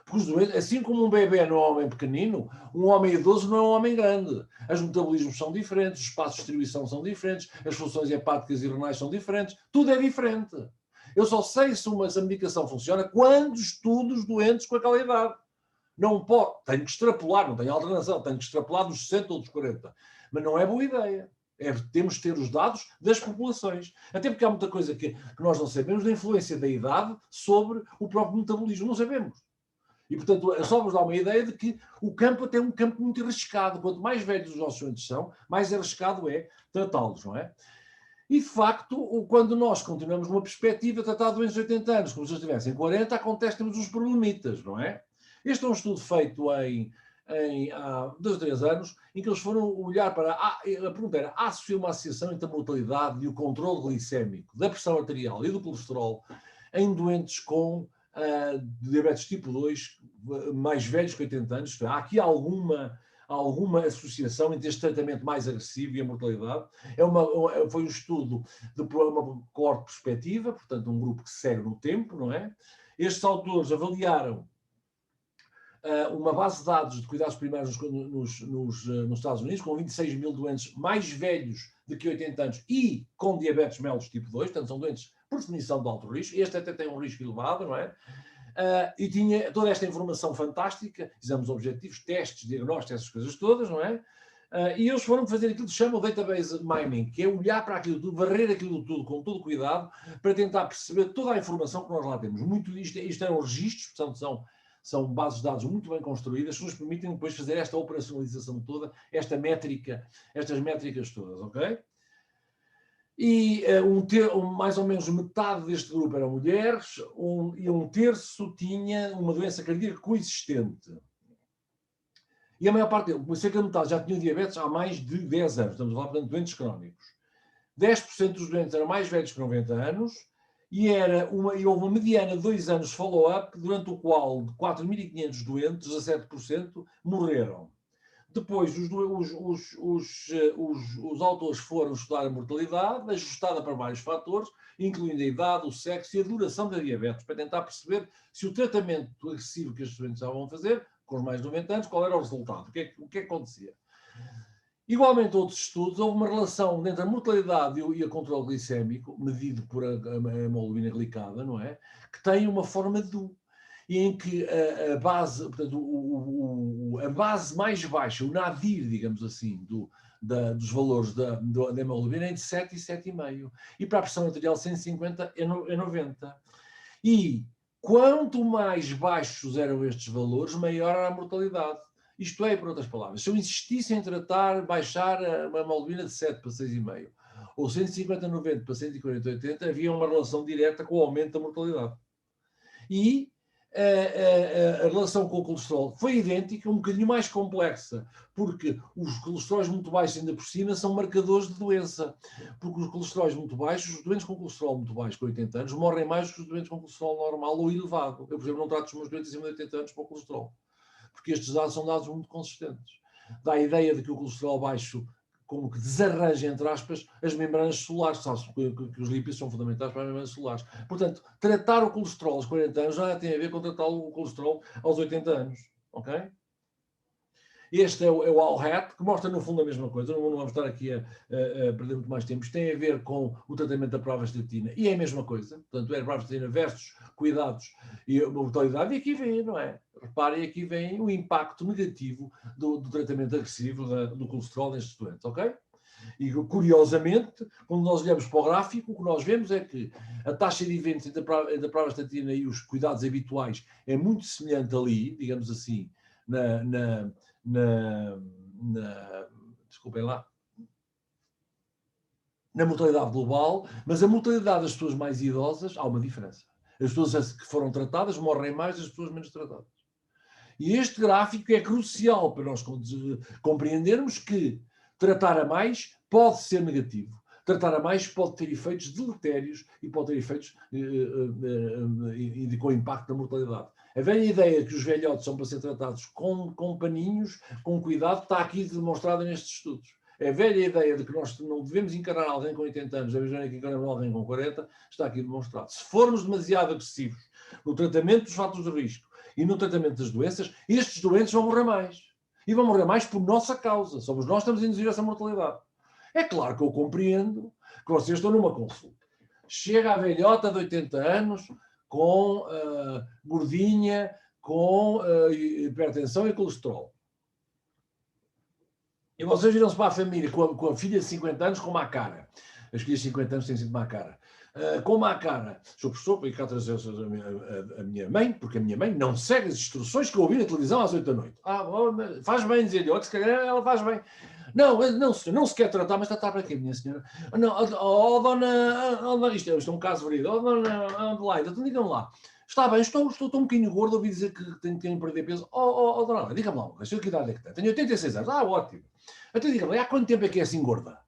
Porque os doentes, assim como um bebê não é um homem pequenino, um homem idoso não é um homem grande. Os metabolismos são diferentes, os espaços de distribuição são diferentes, as funções hepáticas e renais são diferentes, tudo é diferente. Eu só sei se a medicação funciona quando estudo os doentes com aquela idade. Não pode, tenho que extrapolar, não tenho alternação, tenho que extrapolar dos 60 ou dos 40. Mas não é boa ideia. Temos de ter os dados das populações. Até porque há muita coisa que nós não sabemos da influência da idade sobre o próprio metabolismo. Não sabemos. E, portanto, só vos dá uma ideia de que o campo até é um campo muito arriscado. Quanto mais velhos os nossos doentes são, mais arriscado é tratá-los, não é? E, de facto, quando nós continuamos numa perspectiva de tratar doentes de 80 anos, como se eles tivessem 40, acontece que temos uns problemitas, não é? Este é um estudo feito há 2 ou 3 anos, em que eles foram olhar para... A pergunta era, há uma associação entre a mortalidade e o controle glicémico, da pressão arterial e do colesterol em doentes com diabetes tipo 2 mais velhos que 80 anos? Há aqui alguma associação entre este tratamento mais agressivo e a mortalidade? Foi um estudo de uma coorte prospectiva, portanto um grupo que se segue no tempo, não é? Estes autores avaliaram uma base de dados de cuidados primários nos Estados Unidos, com 26 mil doentes mais velhos de que 80 anos e com diabetes mellitus tipo 2, portanto são doentes por definição de alto risco. Este até tem um risco elevado, não é? E tinha toda esta informação fantástica, exames objetivos, testes, diagnósticos, essas coisas todas, não é? E eles foram fazer aquilo que se chama o database mining, que é olhar para aquilo tudo, varrer aquilo tudo com todo cuidado, para tentar perceber toda a informação que nós lá temos. Isto é um registro, portanto são bases de dados muito bem construídas, que nos permitem depois fazer esta operacionalização toda, estas métricas todas, ok? E mais ou menos metade deste grupo eram mulheres, e um terço tinha uma doença cardíaca coexistente. E a maior parte, cerca de metade já tinha diabetes há mais de 10 anos. Estamos a falar, portanto, de doentes crónicos. 10% dos doentes eram mais velhos que 90 anos e houve uma mediana de 2 anos de follow-up, durante o qual de 4.500 doentes, 17% morreram. Depois, os autores foram estudar a mortalidade, ajustada para vários fatores, incluindo a idade, o sexo e a duração da diabetes, para tentar perceber se o tratamento agressivo que estes doentes estavam a fazer, com os mais de 90 anos, qual era o resultado, o que é que acontecia. Igualmente, outros estudos, houve uma relação entre a mortalidade e o controle glicémico, medido por a hemoglobina glicada, não é? Que tem uma forma de U, e em que a base, portanto, a base mais baixa, o nadir, digamos assim, dos valores da hemoglobina é entre 7 e 7,5. E para a pressão arterial 150 é 90. E quanto mais baixos eram estes valores, maior era a mortalidade. Isto é, por outras palavras, se eu insistisse em baixar a hemoglobina de 7 para 6,5, ou 150-90 para 140-80, havia uma relação direta com o aumento da mortalidade. E a relação com o colesterol foi idêntica, um bocadinho mais complexa, porque os colesteróis muito baixos, ainda por cima, são marcadores de doença. Porque os colesteróis muito baixos, os doentes com colesterol muito baixo, com 80 anos, morrem mais do que os doentes com colesterol normal ou elevado. Eu, por exemplo, não trato os meus doentes acima de 80 anos com colesterol, porque estes dados são dados muito consistentes. Dá a ideia de que o colesterol baixo como que desarranja, entre aspas, as membranas celulares, sabe que os lípidos são fundamentais para as membranas celulares. Portanto, tratar o colesterol aos 40 anos já tem a ver com tratar o colesterol aos 80 anos, ok? Este é o All-Hat, que mostra no fundo a mesma coisa. Não vamos estar aqui a perder muito mais tempo. Isto tem a ver com o tratamento da pravastatina. E é a mesma coisa. Portanto, é a pravastatina versus cuidados e a mortalidade. E aqui vem, não é? Reparem, aqui vem o impacto negativo do tratamento agressivo do colesterol nestes doentes, ok? E, curiosamente, quando nós olhamos para o gráfico, o que nós vemos é que a taxa de eventos entre a pravastatina e os cuidados habituais é muito semelhante ali, digamos assim, desculpem lá, na mortalidade global, mas a mortalidade das pessoas mais idosas, há uma diferença. As pessoas que foram tratadas morrem mais das pessoas menos tratadas. E este gráfico é crucial para nós compreendermos que tratar a mais pode ser negativo. Tratar a mais pode ter efeitos deletérios e pode ter efeitos com impacto na mortalidade. A velha ideia que os velhotes são para ser tratados com paninhos, com cuidado, está aqui demonstrada nestes estudos. A velha ideia de que nós não devemos encarar alguém com 80 anos, da mesma maneira que encaramos alguém com 40, está aqui demonstrado. Se formos demasiado agressivos no tratamento dos fatores de risco e no tratamento das doenças, estes doentes vão morrer mais. E vão morrer mais por nossa causa. Somos nós que estamos a induzir essa mortalidade. É claro que eu compreendo que vocês estão numa consulta. Chega a velhota de 80 anos com gordinha, com hipertensão e colesterol. E vocês viram-se para a família com a filha de 50 anos com má cara. As filhas de 50 anos têm sempre má cara. Com má cara. Sou professor, para ir cá trazer a minha mãe, porque a minha mãe não segue as instruções que eu ouvi na televisão às 8 da noite. Faz bem dizer-lhe, olha, se calhar ela faz bem. Não, senhor, não se quer tratar, mas tratar para quê, minha senhora? Não, dona, isto é um caso verídico. Dona Adelaide, então digam lá. Está bem, estou um bocadinho gordo, ouvi dizer que tenho que perder peso. Dona Adelaide, diga-me lá, que idade é que tem? Tenho 86 anos. Ótimo. Então diga-me, há quanto tempo é que é assim gorda?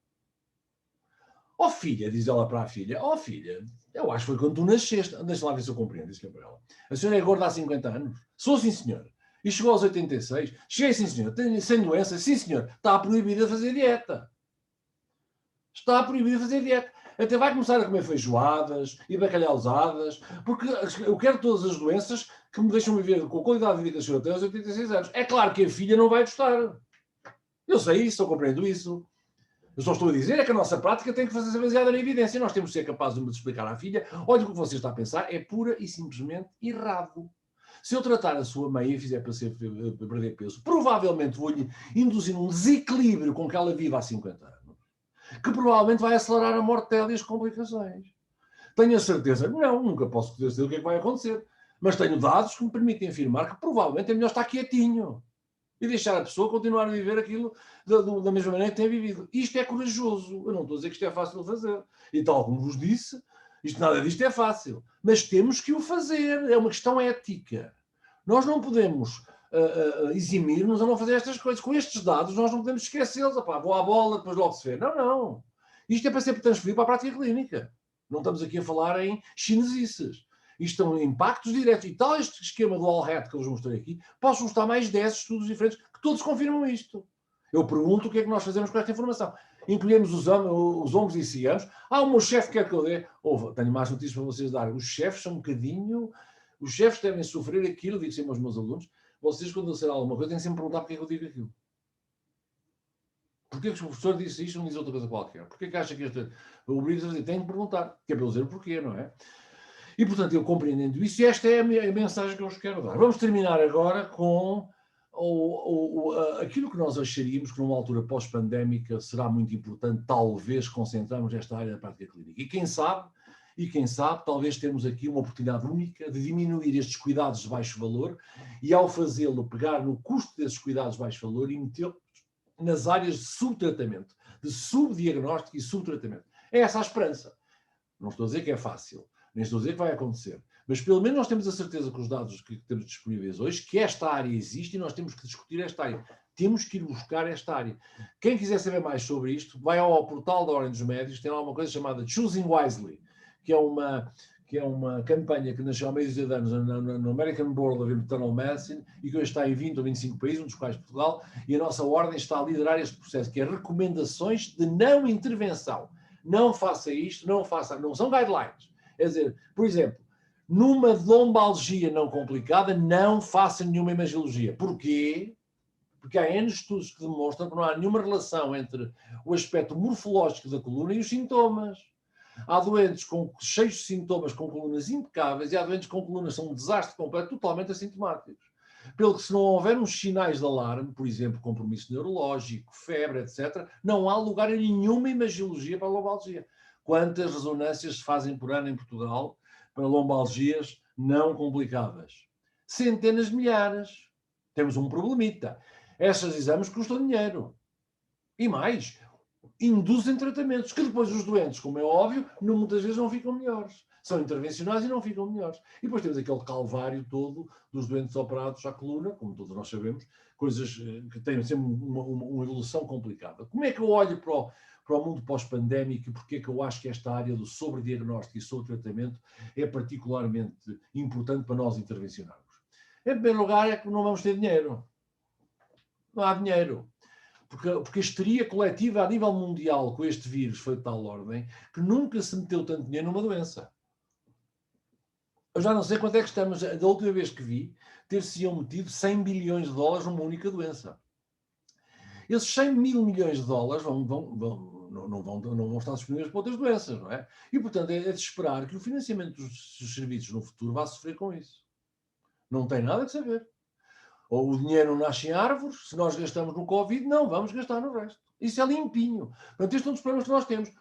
Filha, diz ela para a filha, filha, eu acho que foi quando tu nasceste. Deixa lá ver se eu compreendo, disse para ela. A senhora é gorda há 50 anos? Sou, sim, senhor. E chegou aos 86? Cheguei, sim, senhor. Sem doença? Sim, senhor. Está proibida de fazer dieta. Está proibida de fazer dieta. Até vai começar a comer feijoadas e bacalhausadas, porque eu quero todas as doenças que me deixam viver com a qualidade de vida que eu tenho aos 86 anos. É claro que a filha não vai gostar. Eu sei isso, eu compreendo isso. Eu só estou a dizer é que a nossa prática tem que fazer baseada na evidência. Nós temos que ser capazes de explicar à filha: olha, o que você está a pensar é pura e simplesmente errado. Se eu tratar a sua mãe e fizer para perder peso, provavelmente vou-lhe induzir um desequilíbrio com que ela vive há 50 anos, que provavelmente vai acelerar a morte dela e as complicações. Tenho a certeza? Não, nunca posso dizer o que é que vai acontecer. Mas tenho dados que me permitem afirmar que provavelmente é melhor estar quietinho. e deixar a pessoa continuar a viver aquilo da mesma maneira que tem vivido. Isto é corajoso. Eu não estou a dizer que isto é fácil de fazer. E tal como vos disse, nada disto é fácil. Mas temos que o fazer. É uma questão ética. Nós não podemos eximir-nos a não fazer estas coisas. Com estes dados, nós não podemos esquecê-los. Vou à bola, depois logo se vê. Não, não. Isto é para ser transferido para a prática clínica. Não estamos aqui a falar em chinesices. Isto são impactos diretos. E tal este esquema do All Hat que eu vos mostrei aqui, posso mostrar mais 10 estudos diferentes que todos confirmam isto. Eu pergunto o que é que nós fazemos com esta informação. Encolhemos os ombros e sigamos. O meu chefe quer que eu dê. Tenho mais notícias para vocês darem. Os chefes são um bocadinho... Os chefes devem sofrer aquilo, digo sempre aos meus alunos, vocês quando eu disser alguma coisa têm sempre que perguntar porque é que eu digo aquilo. Porquê que o professor disse isto e não diz outra coisa qualquer? Porquê que acha que o Brito tem que perguntar? Que é para eu dizer o porquê, não é? E, portanto, eu compreendendo isso, e esta é a mensagem que eu vos quero dar. Vamos terminar agora com aquilo que nós acharíamos que numa altura pós-pandémica será muito importante, talvez, concentrarmos esta área da prática clínica. E quem sabe, talvez temos aqui uma oportunidade única de diminuir estes cuidados de baixo valor e, ao fazê-lo, pegar no custo desses cuidados de baixo valor e metê-los nas áreas de subtratamento, de subdiagnóstico e subtratamento. É essa a esperança. Não estou a dizer que é fácil, nem estou a dizer que vai acontecer, mas pelo menos nós temos a certeza com os dados que temos disponíveis hoje que esta área existe e nós temos que discutir esta área. Temos que ir buscar esta área. Quem quiser saber mais sobre isto, vai ao portal da Ordem dos Médicos, tem lá uma coisa chamada Choosing Wisely, que é uma campanha que nasceu há meio de anos no American Board of Internal Medicine e que hoje está em 20 ou 25 países, um dos quais Portugal, e a nossa ordem está a liderar este processo, que é recomendações de não intervenção. Não faça isto, não são guidelines. Quer dizer, por exemplo, numa lombalgia não complicada, não faça nenhuma imagiologia. Porquê? Porque há N estudos que demonstram que não há nenhuma relação entre o aspecto morfológico da coluna e os sintomas. Há doentes cheios de sintomas com colunas impecáveis e há doentes com colunas que são um desastre completo, totalmente assintomáticos. Pelo que se não houver uns sinais de alarme, por exemplo, compromisso neurológico, febre, etc., não há lugar a nenhuma imagiologia para a lombalgia. Quantas ressonâncias se fazem por ano em Portugal para lombalgias não complicadas? Centenas de milhares. Temos um problemita. Estes exames custam dinheiro. E mais, induzem tratamentos que depois os doentes, como é óbvio, muitas vezes não ficam melhores. São intervencionais e não ficam melhores. E depois temos aquele calvário todo dos doentes operados à coluna, como todos nós sabemos, coisas que têm sempre uma evolução complicada. Como é que eu olho para o mundo pós-pandémico e porque é que eu acho que esta área do sobrediagnóstico e sobretratamento é particularmente importante para nós intervencionarmos? Em primeiro lugar, é que não vamos ter dinheiro. Não há dinheiro. Porque a histeria coletiva a nível mundial com este vírus foi de tal ordem que nunca se meteu tanto dinheiro numa doença. Eu já não sei quanto é que estamos, da última vez que vi, ter-se-iam metido 100 bilhões de dólares numa única doença. Esses 100 mil milhões de dólares não vão estar disponíveis para outras doenças, não é? E, portanto, é de esperar que o financiamento dos serviços no futuro vá sofrer com isso. Não tem nada que saber. Ou o dinheiro nasce em árvores, se nós gastamos no Covid, não vamos gastar no resto. Isso é limpinho. Portanto, este é um dos problemas que nós temos.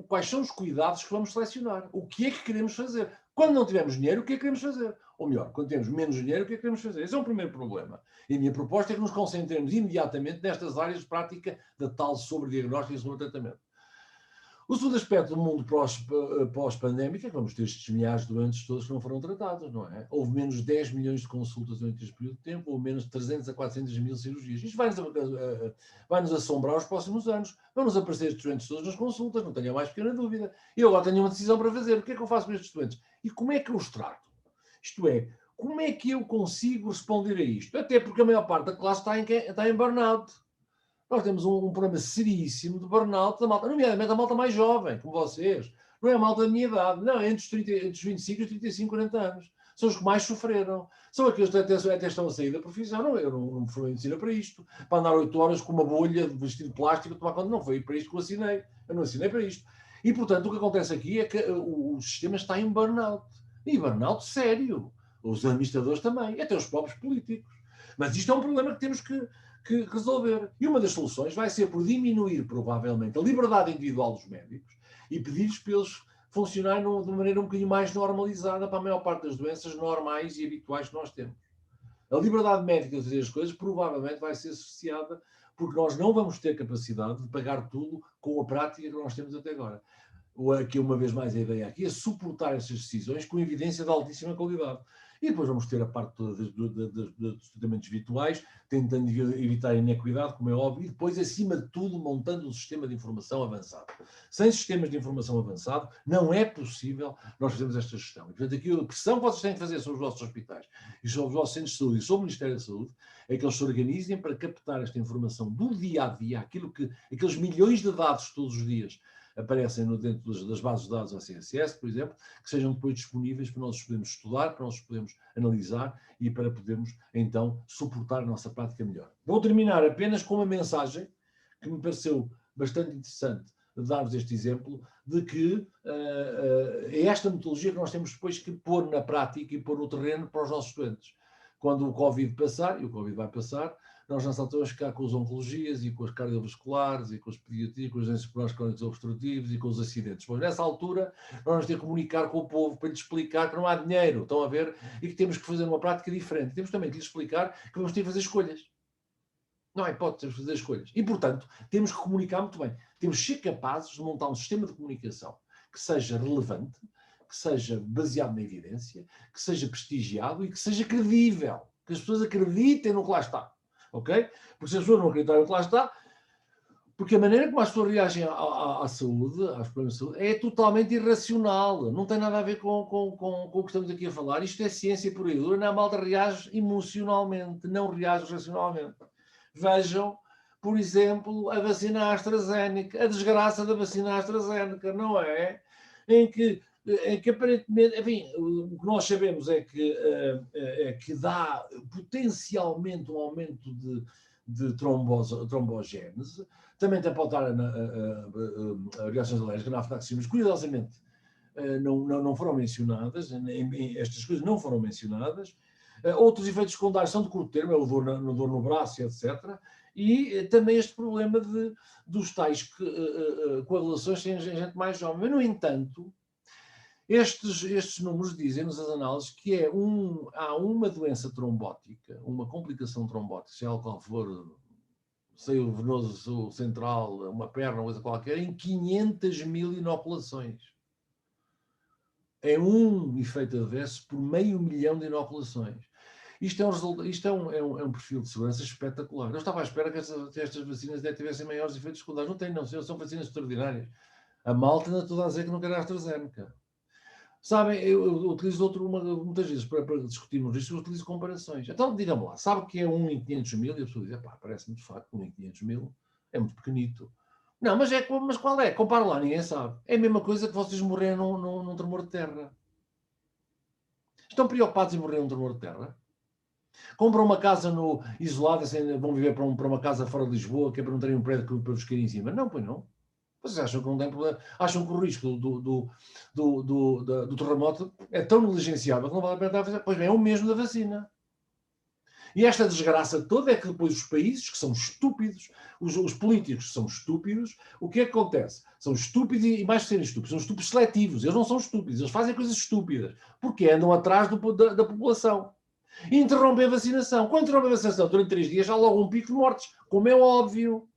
Quais são os cuidados que vamos selecionar? O que é que queremos fazer? Quando não tivermos dinheiro, o que é que queremos fazer? Ou melhor, quando temos menos dinheiro, o que é que queremos fazer? Esse é o primeiro problema. E a minha proposta é que nos concentremos imediatamente nestas áreas de prática da tal sobrediagnóstico e sobretratamento. O segundo aspecto do mundo pós-pandémico é que vamos ter estes milhares de doentes todos que não foram tratados, não é? Houve menos 10 milhões de consultas durante este período de tempo, ou menos 300 a 400 mil cirurgias. Isto vai-nos assombrar os próximos anos. Vão-nos aparecer estes doentes todos nas consultas, não tenho a mais pequena dúvida. E eu agora tenho uma decisão para fazer. O que é que eu faço com estes doentes? E como é que eu os trato? Isto é, como é que eu consigo responder a isto? Até porque a maior parte da classe está em burnout. Nós temos um problema seríssimo de burnout da malta, nomeadamente a malta mais jovem, como vocês. Não é a malta da minha idade, não, é entre os 25 e os 35, 40 anos. São os que mais sofreram. São aqueles que até estão a sair da profissão. Não, eu não me formei em medicina para isto. Para andar 8 horas com uma bolha de vestido de plástico, tomar conta, não foi para isto que eu assinei. Eu não assinei para isto. E, portanto, o que acontece aqui é que o sistema está em burnout. E burnout sério. Os administradores também, até os próprios políticos. Mas isto é um problema que temos que resolver. E uma das soluções vai ser por diminuir, provavelmente, a liberdade individual dos médicos e pedir-lhes para eles funcionarem de uma maneira um bocadinho mais normalizada para a maior parte das doenças normais e habituais que nós temos. A liberdade médica de fazer as coisas provavelmente vai ser associada, porque nós não vamos ter capacidade de pagar tudo com a prática que nós temos até agora. Aqui, uma vez mais, a ideia aqui é suportar essas decisões com evidência de altíssima qualidade. E depois vamos ter a parte toda dos tratamentos virtuais, tentando evitar a inequidade, como é óbvio, e depois, acima de tudo, montando um sistema de informação avançado. Sem sistemas de informação avançado, não é possível nós fazermos esta gestão. E, portanto, aqui a pressão que vocês têm que fazer sobre os vossos hospitais, e sobre os vossos centros de saúde, e sobre o Ministério da Saúde, é que eles se organizem para captar esta informação do dia a dia, aqueles milhões de dados todos os dias aparecem dentro das bases de dados da CSS, por exemplo, que sejam depois disponíveis para nós podermos estudar, para nós podermos analisar e para podermos, então, suportar a nossa prática melhor. Vou terminar apenas com uma mensagem que me pareceu bastante interessante dar-vos este exemplo, de que é esta metodologia que nós temos depois que pôr na prática e pôr no terreno para os nossos estudantes. Quando o Covid passar, e o Covid vai passar, nós nessa altura vamos ficar com as oncologias e com as cardiovasculares e com as pediatrias, com os doenças crónicos obstrutivos e com os acidentes. Pois nessa altura nós vamos ter que comunicar com o povo para lhes explicar que não há dinheiro, estão a ver, e que temos que fazer uma prática diferente. Temos também que lhes explicar que vamos ter que fazer escolhas. Não há hipótese, temos que fazer escolhas. E, portanto, temos que comunicar muito bem. Temos que ser capazes de montar um sistema de comunicação que seja relevante, que seja baseado na evidência, que seja prestigiado e que seja credível. Que as pessoas acreditem no que lá está. Ok? Porque se as pessoas não acreditarem no que lá está, porque a maneira como as pessoas reagem à saúde, aos problemas de saúde, é totalmente irracional. Não tem nada a ver com o que estamos aqui a falar. Isto é ciência pura e dura. A malta reage emocionalmente, não reage racionalmente. Vejam, por exemplo, a vacina AstraZeneca, a desgraça da vacina AstraZeneca, não é? Em que aparentemente, enfim, o que nós sabemos é que dá potencialmente um aumento de trombogénese, também pode dar reações alérgicas, anafilaxia, mas curiosamente não foram mencionadas, estas coisas não foram mencionadas. Outros efeitos secundários são de curto termo, é o dor no braço, etc. E também este problema dos tais coagulações em gente mais jovem. Mas, no entanto, estes números dizem-nos as análises que há uma doença trombótica, uma complicação trombótica, seja qual for, seio venoso central, uma perna, uma coisa qualquer, em 500.000 inoculações. É um efeito adverso por 500.000 de inoculações. Isto é um perfil de segurança espetacular. Eu estava à espera que estas vacinas tivessem maiores efeitos secundários. Não tem, não. São vacinas extraordinárias. A malta anda toda a dizer que não quer a AstraZeneca. Sabem, eu utilizo muitas vezes para discutirmos isto, eu utilizo comparações. Então, digam-me lá, sabe que é 1 em 500.000? E a pessoa diz, parece-me de facto 1 em 500.000. É muito pequenito. Não, mas qual é? Compara lá, ninguém sabe. É a mesma coisa que vocês morrerem num tremor de terra. Estão preocupados em morrer num tremor de terra? Compram uma casa isolada, vão viver para uma casa fora de Lisboa, que é para não terem um prédio para vos cair em cima. Não, pois não. Vocês acham que não tem problema? Acham que o risco do terremoto é tão negligenciável que não vale a pena fazer? Pois bem, é o mesmo da vacina. E esta desgraça toda é que depois os países, que são estúpidos, os políticos são estúpidos, o que é que acontece? São estúpidos e mais que serem estúpidos, são estúpidos seletivos. Eles não são estúpidos, eles fazem coisas estúpidas, porque andam atrás da população. E interrompem a vacinação. Quando interrompem a vacinação durante 3 dias, há logo um pico de mortes, como é óbvio.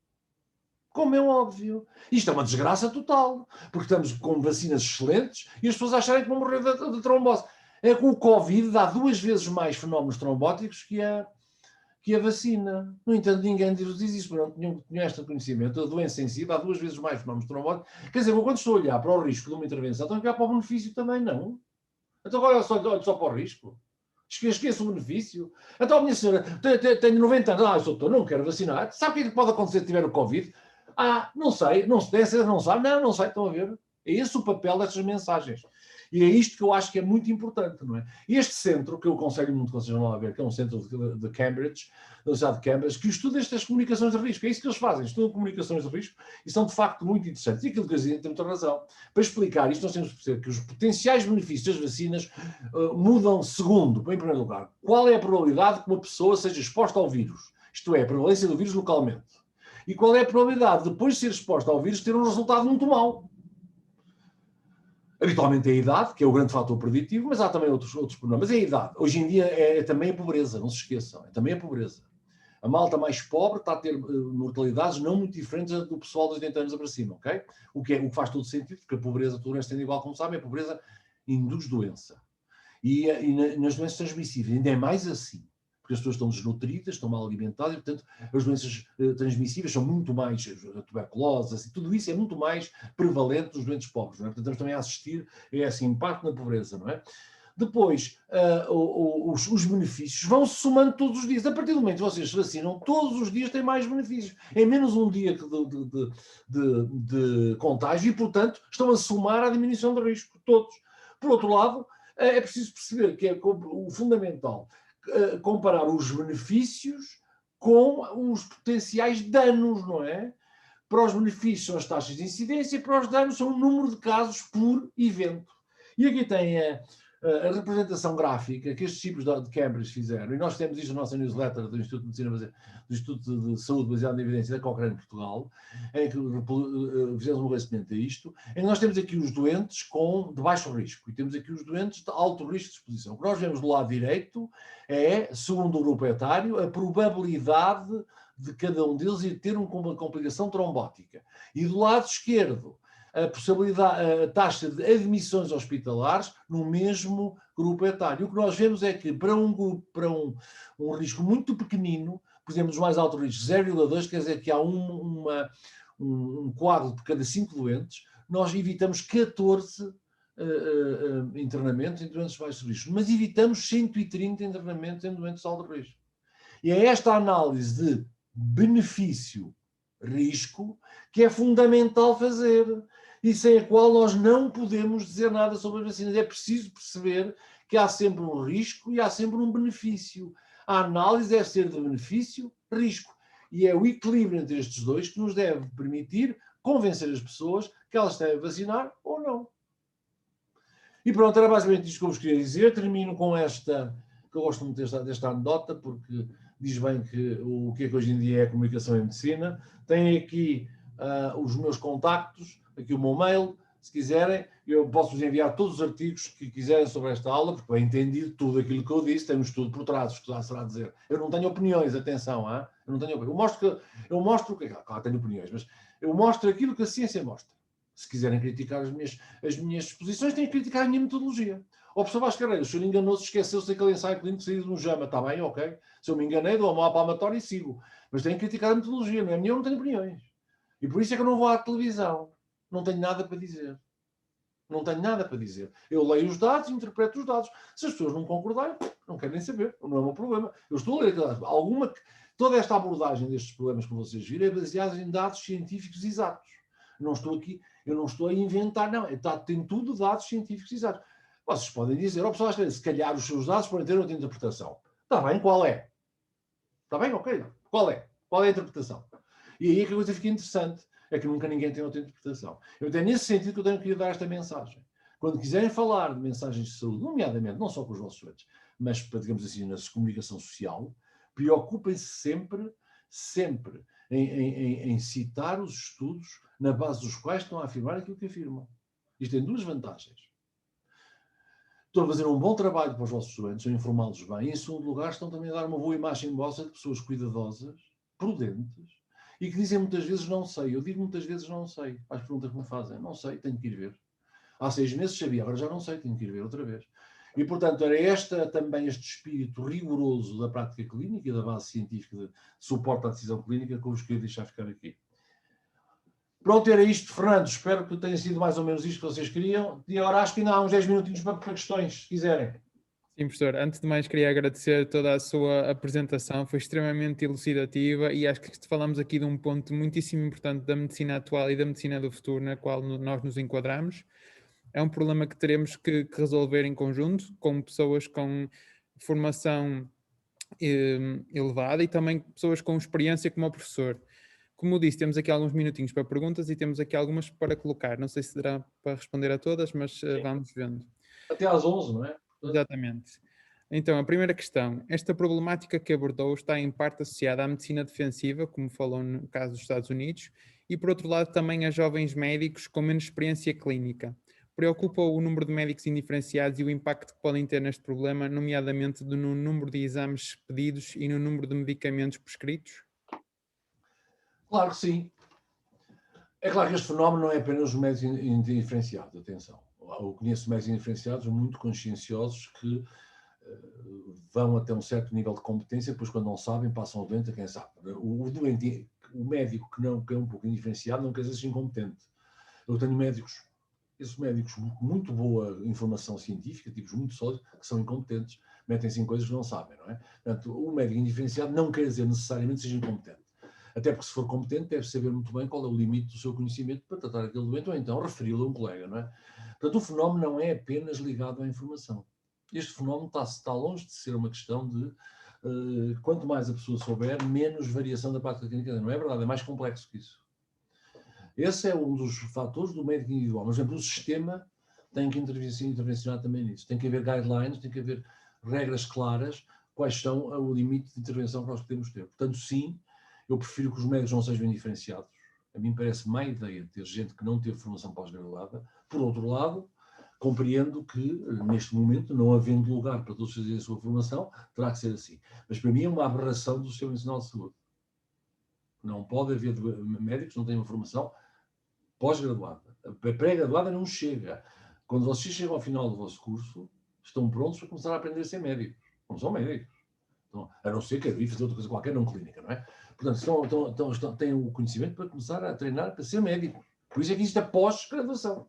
Como é óbvio. Isto é uma desgraça total, porque estamos com vacinas excelentes e as pessoas acharem que vão morrer de trombose. É que o Covid dá 2 vezes mais fenómenos trombóticos que a vacina. No entanto, ninguém diz isso, não tinham este conhecimento. A doença em si dá 2 vezes mais fenómenos trombóticos. Quer dizer, quando estou a olhar para o risco de uma intervenção, estou a olhar para o benefício também, não? Então olha só para o risco. Esqueço o benefício. Então, minha senhora, tenho 90 anos, eu sou doutor, não quero vacinar. Sabe o que pode acontecer se tiver o Covid? Não sei, não sabe, não sei, estão a ver? É esse o papel destas mensagens. E é isto que eu acho que é muito importante, não é? Este centro, que eu aconselho muito que vocês vão lá ver, que é um centro de Cambridge, da Universidade de Cambridge, que estuda estas comunicações de risco. É isso que eles fazem, estudam comunicações de risco e são de facto muito interessantes. E aquilo que eles dizem tem muita razão. Para explicar isto, nós temos que perceber que os potenciais benefícios das vacinas mudam segundo, em primeiro lugar, qual é a probabilidade que uma pessoa seja exposta ao vírus? Isto é, a prevalência do vírus localmente. E qual é a probabilidade de, depois de ser exposta ao vírus, ter um resultado muito mau? Habitualmente é a idade, que é o grande fator preditivo, mas há também outros problemas. É a idade. Hoje em dia é também a pobreza, não se esqueçam, é também a pobreza. A malta mais pobre está a ter mortalidades não muito diferentes do pessoal dos 80 anos para cima, ok? O que faz todo sentido, porque a pobreza, toda esta igual, como sabem, a pobreza induz doença. E nas doenças transmissíveis ainda é mais assim, porque as pessoas estão desnutridas, estão mal alimentadas, e, portanto, as doenças transmissíveis são muito mais, a tuberculose, assim, tudo isso é muito mais prevalente nos doentes pobres, não é? Portanto, estamos também a assistir a esse impacto na pobreza, não é? Depois, os benefícios vão-se somando todos os dias. A partir do momento que vocês se vacinam, todos os dias têm mais benefícios. É menos um dia de contágio e, portanto, estão a somar a diminuição de risco, todos. Por outro lado, é preciso perceber que é o fundamental comparar os benefícios com os potenciais danos, não é? Para os benefícios são as taxas de incidência e para os danos são o número de casos por evento. E aqui tem a representação gráfica que estes tipos de Cambridge fizeram, e nós temos isto na nossa newsletter do Instituto de Medicina, do Instituto de Saúde Baseado na Evidência da Cochrane Portugal, em que fizemos um relacionamento a isto, em que nós temos aqui os doentes de baixo risco e temos aqui os doentes de alto risco de exposição. O que nós vemos do lado direito é, segundo o grupo etário, a probabilidade de cada um deles ir ter uma complicação trombótica. E do lado esquerdo, a taxa de admissões hospitalares no mesmo grupo etário. O que nós vemos é que para um risco muito pequenino, por exemplo, os mais altos riscos, 0,2, quer dizer que há um quadro de cada 5 doentes, nós evitamos 14 internamentos em doentes de baixo risco, mas evitamos 130 internamentos em doentes de alto risco. E é esta análise de benefício-risco que é fundamental fazer e sem a qual nós não podemos dizer nada sobre as vacinas. É preciso perceber que há sempre um risco e há sempre um benefício. A análise deve ser de benefício-risco. E é o equilíbrio entre estes dois que nos deve permitir convencer as pessoas que elas devem vacinar ou não. E pronto, era basicamente isto que eu vos queria dizer. Termino com esta, que eu gosto muito desta anedota, porque diz bem o que é que hoje em dia é a comunicação em medicina. Tem aqui os meus contactos, aqui o meu mail, se quiserem, eu posso-vos enviar todos os artigos que quiserem sobre esta aula, porque bem entendido tudo aquilo que eu disse, temos tudo por trás, que já será dizer. Eu não tenho opiniões, atenção, eu não tenho opiniões. Eu mostro claro, tenho opiniões, mas eu mostro aquilo que a ciência mostra. Se quiserem criticar as minhas exposições, têm que criticar a minha metodologia. O professor Vasco Carreira, o senhor enganou-se, esqueceu-se daquele ensaio clínico saído no JAMA, está bem, ok. Se eu me enganei, dou a mão à palmatória e sigo. Mas têm que criticar a metodologia, não é minha, eu não tenho opiniões. E por isso é que eu não vou à televisão. Não tenho nada para dizer. Não tenho nada para dizer. Eu leio os dados e interpreto os dados. Se as pessoas não concordarem, não querem saber. Não é o meu problema. Eu estou a ler toda esta abordagem destes problemas que vocês viram é baseada em dados científicos exatos. Eu não estou a inventar, não. Tem tudo dados científicos exatos. Vocês podem dizer, pessoal, se calhar os seus dados podem ter outra interpretação. Está bem, qual é? Está bem, ok. Qual é? Qual é a interpretação? E aí é que a coisa fica interessante. É que nunca ninguém tem outra interpretação. Eu tenho nesse sentido que eu tenho que dar esta mensagem. Quando quiserem falar de mensagens de saúde, nomeadamente, não só com os vossos estudantes, mas, digamos assim, na comunicação social, preocupem-se sempre em citar os estudos na base dos quais estão a afirmar aquilo que afirmam. Isto tem duas vantagens. Estão a fazer um bom trabalho para os vossos estudantes, a informá-los bem, e em segundo lugar estão também a dar uma boa imagem vossa de pessoas cuidadosas, prudentes, e que dizem muitas vezes não sei. Eu digo muitas vezes não sei. Às perguntas que me fazem, não sei, tenho que ir ver. Há 6 meses sabia, agora já não sei, tenho que ir ver outra vez. E, portanto, era também este espírito rigoroso da prática clínica e da base científica de suporte à decisão clínica que eu vos queria deixar ficar aqui. Pronto, era isto, Fernando. Espero que tenha sido mais ou menos isto que vocês queriam. E agora acho que ainda há uns 10 minutinhos para questões, se quiserem. Sim, professor. Antes de mais, queria agradecer toda a sua apresentação. Foi extremamente elucidativa e acho que falamos aqui de um ponto muitíssimo importante da medicina atual e da medicina do futuro, na qual nós nos enquadramos. É um problema que teremos que resolver em conjunto, com pessoas com formação elevada e também pessoas com experiência como o professor. Como eu disse, temos aqui alguns minutinhos para perguntas e temos aqui algumas para colocar. Não sei se dará para responder a todas, mas vamos vendo. Até às 11, não é? Exatamente. Então, a primeira questão. Esta problemática que abordou está em parte associada à medicina defensiva, como falou no caso dos Estados Unidos, e por outro lado também a jovens médicos com menos experiência clínica. Preocupa o número de médicos indiferenciados e o impacto que podem ter neste problema, nomeadamente no número de exames pedidos e no número de medicamentos prescritos? Claro que sim. É claro que este fenómeno não é apenas os médicos indiferenciados, atenção. Eu conheço médicos indiferenciados muito conscienciosos que vão até um certo nível de competência, depois quando não sabem, passam o doente a quem sabe. O médico que é um pouco indiferenciado não quer dizer ser incompetente. Eu tenho médicos, esses médicos com muito boa informação científica, tipos muito sólidos, que são incompetentes, metem-se em coisas que não sabem, não é? Portanto, o médico indiferenciado não quer dizer necessariamente seja incompetente. Até porque se for competente deve saber muito bem qual é o limite do seu conhecimento para tratar aquele doente ou então referi-lo a um colega, não é? Portanto, o fenómeno não é apenas ligado à informação. Este fenómeno está longe de ser uma questão de quanto mais a pessoa souber, menos variação da prática clínica. Não é verdade, é mais complexo que isso. Esse é um dos fatores do médico individual. Mas, por exemplo, o sistema tem que intervencionar também nisso. Tem que haver guidelines, tem que haver regras claras, quais são o limite de intervenção que nós podemos ter. Portanto, sim, eu prefiro que os médicos não sejam indiferenciados. A mim parece má ideia ter gente que não teve formação pós-graduada. Por outro lado, compreendo que, neste momento, não havendo lugar para todos fazerem a sua formação, terá que ser assim. Mas, para mim, é uma aberração do Sistema Nacional de Saúde. Não pode haver médicos que não tenham formação pós-graduada. A pré-graduada não chega. Quando vocês chegam ao final do vosso curso, estão prontos para começar a aprender a ser médicos. Não são médicos. Então, a não ser que devem fazer outra coisa qualquer, não clínica, não é? Portanto, têm o conhecimento para começar a treinar para ser médico. Por isso é que existe a pós-graduação.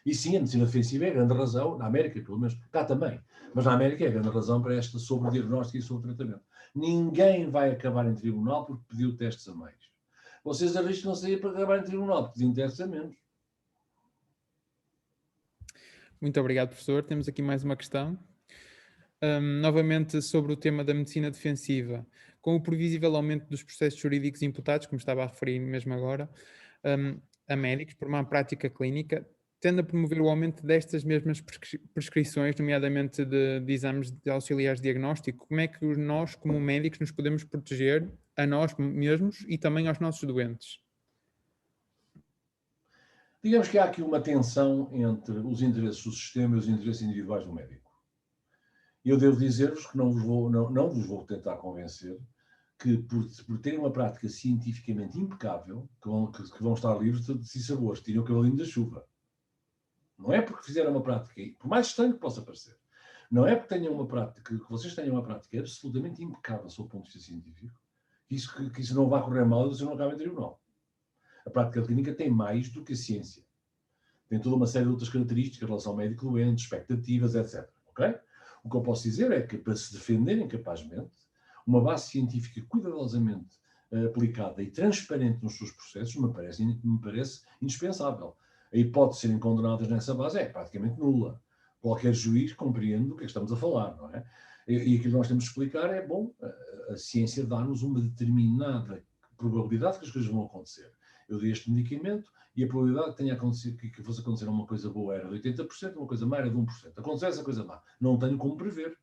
E sim, a medicina defensiva é a grande razão, na América pelo menos, cá também, mas na América é a grande razão para esta sobre o diagnóstico e sobre o tratamento. Ninguém vai acabar em tribunal porque pediu testes a mais. Vocês arriscam-se a para acabar em tribunal porque pediam testes a menos. Muito obrigado, professor. Temos aqui mais uma questão. Novamente sobre o tema da medicina defensiva. Com o previsível aumento dos processos jurídicos imputados, como estava a referir mesmo agora, a médicos por má prática clínica, tende a promover o aumento destas mesmas prescrições, nomeadamente de exames de auxiliares de diagnóstico. Como é que nós, como médicos, nos podemos proteger a nós mesmos e também aos nossos doentes? Digamos que há aqui uma tensão entre os interesses do sistema e os interesses individuais do médico. E eu devo dizer-vos que não vos vou tentar convencer que por terem uma prática cientificamente impecável, que vão estar livres de si sabores, tirem o cavalinho da chuva. Não é porque fizeram uma prática, por mais estranho que possa parecer, não é porque tenham uma prática, que vocês tenham uma prática absolutamente impecável sob o ponto de vista científico, que isso não vai correr mal e você não acaba em tribunal. A prática clínica tem mais do que a ciência. Tem toda uma série de outras características em relação ao médico-doente, expectativas, etc. Okay? O que eu posso dizer é que, para se defenderem capazmente, uma base científica cuidadosamente aplicada e transparente nos seus processos me parece indispensável. A hipótese de serem condenadas nessa base é praticamente nula. Qualquer juiz compreende do que estamos a falar, não é? E aquilo que nós temos de explicar é, bom, a ciência dá-nos uma determinada probabilidade que as coisas vão acontecer. Eu dei este medicamento e a probabilidade que tenha acontecido, que fosse acontecer uma coisa boa era de 80%, uma coisa má era de 1%. Aconteceu essa coisa má. Não tenho como prever.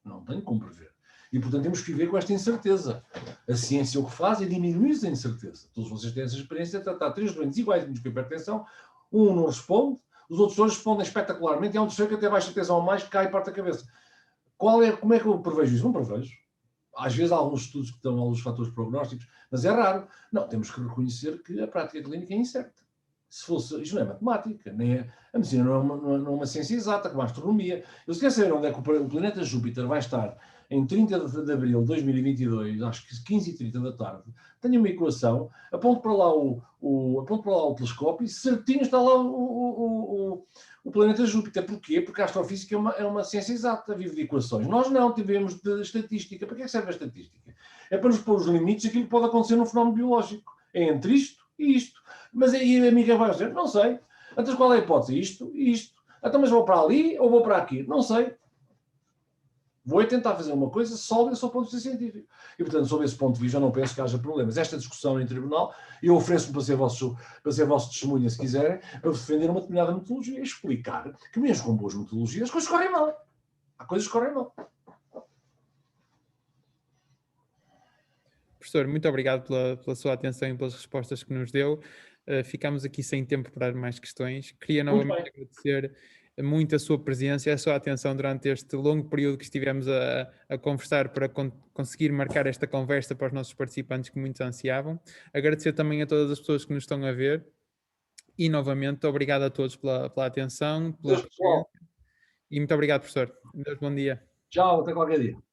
Não tenho como prever. E, portanto, temos que viver com esta incerteza. A ciência o que faz é diminuir essa incerteza. Todos vocês têm essa experiência de tratar 3 doentes iguais com hipertensão, um não responde, os outros 2 respondem espetacularmente, e há um terceiro que até baixa a tensão a mais, que cai e parte a cabeça. Como é que eu prevejo isso? Não prevejo. Às vezes há alguns estudos que dão alguns fatores prognósticos, mas é raro. Não, temos que reconhecer que a prática clínica é incerta. Se fosse, isto não é matemática, nem é, a medicina não é uma ciência exata, como a astronomia. Eu se quer saber onde é que o planeta Júpiter vai estar em 30 de abril de 2022, acho que 15h30 da tarde, tenho uma equação, aponto para lá o telescópio e certinho está lá o planeta Júpiter. Porquê? Porque a astrofísica é uma ciência exata, vive de equações. Nós não, tivemos de estatística. Para que serve a estatística? É para nos pôr os limites daquilo que pode acontecer num fenómeno biológico. É entre isto e isto. Mas aí a amiga vai dizer, não sei. Então qual é a hipótese? Isto e isto. Então mas vou para ali ou vou para aqui? Não sei. Vou tentar fazer uma coisa sólida sob o ponto de vista científico. E, portanto, sob esse ponto de vista, eu não penso que haja problemas. Esta discussão em tribunal, eu ofereço-me para ser vosso testemunha, se quiserem, para defender uma determinada metodologia e explicar que, mesmo com boas metodologias, as coisas correm mal. Há coisas que correm mal. Professor, muito obrigado pela sua atenção e pelas respostas que nos deu. ficamos aqui sem tempo para mais questões. Queria Muito novamente bem. agradecer muito a sua presença e a sua atenção durante este longo período que estivemos a conversar para conseguir marcar esta conversa para os nossos participantes que muitos ansiavam. Agradecer também a todas as pessoas que nos estão a ver e, novamente, obrigado a todos pela atenção, pela Deus, pessoal. presença e muito obrigado, professor. Deus, bom dia. Tchau, até qualquer dia.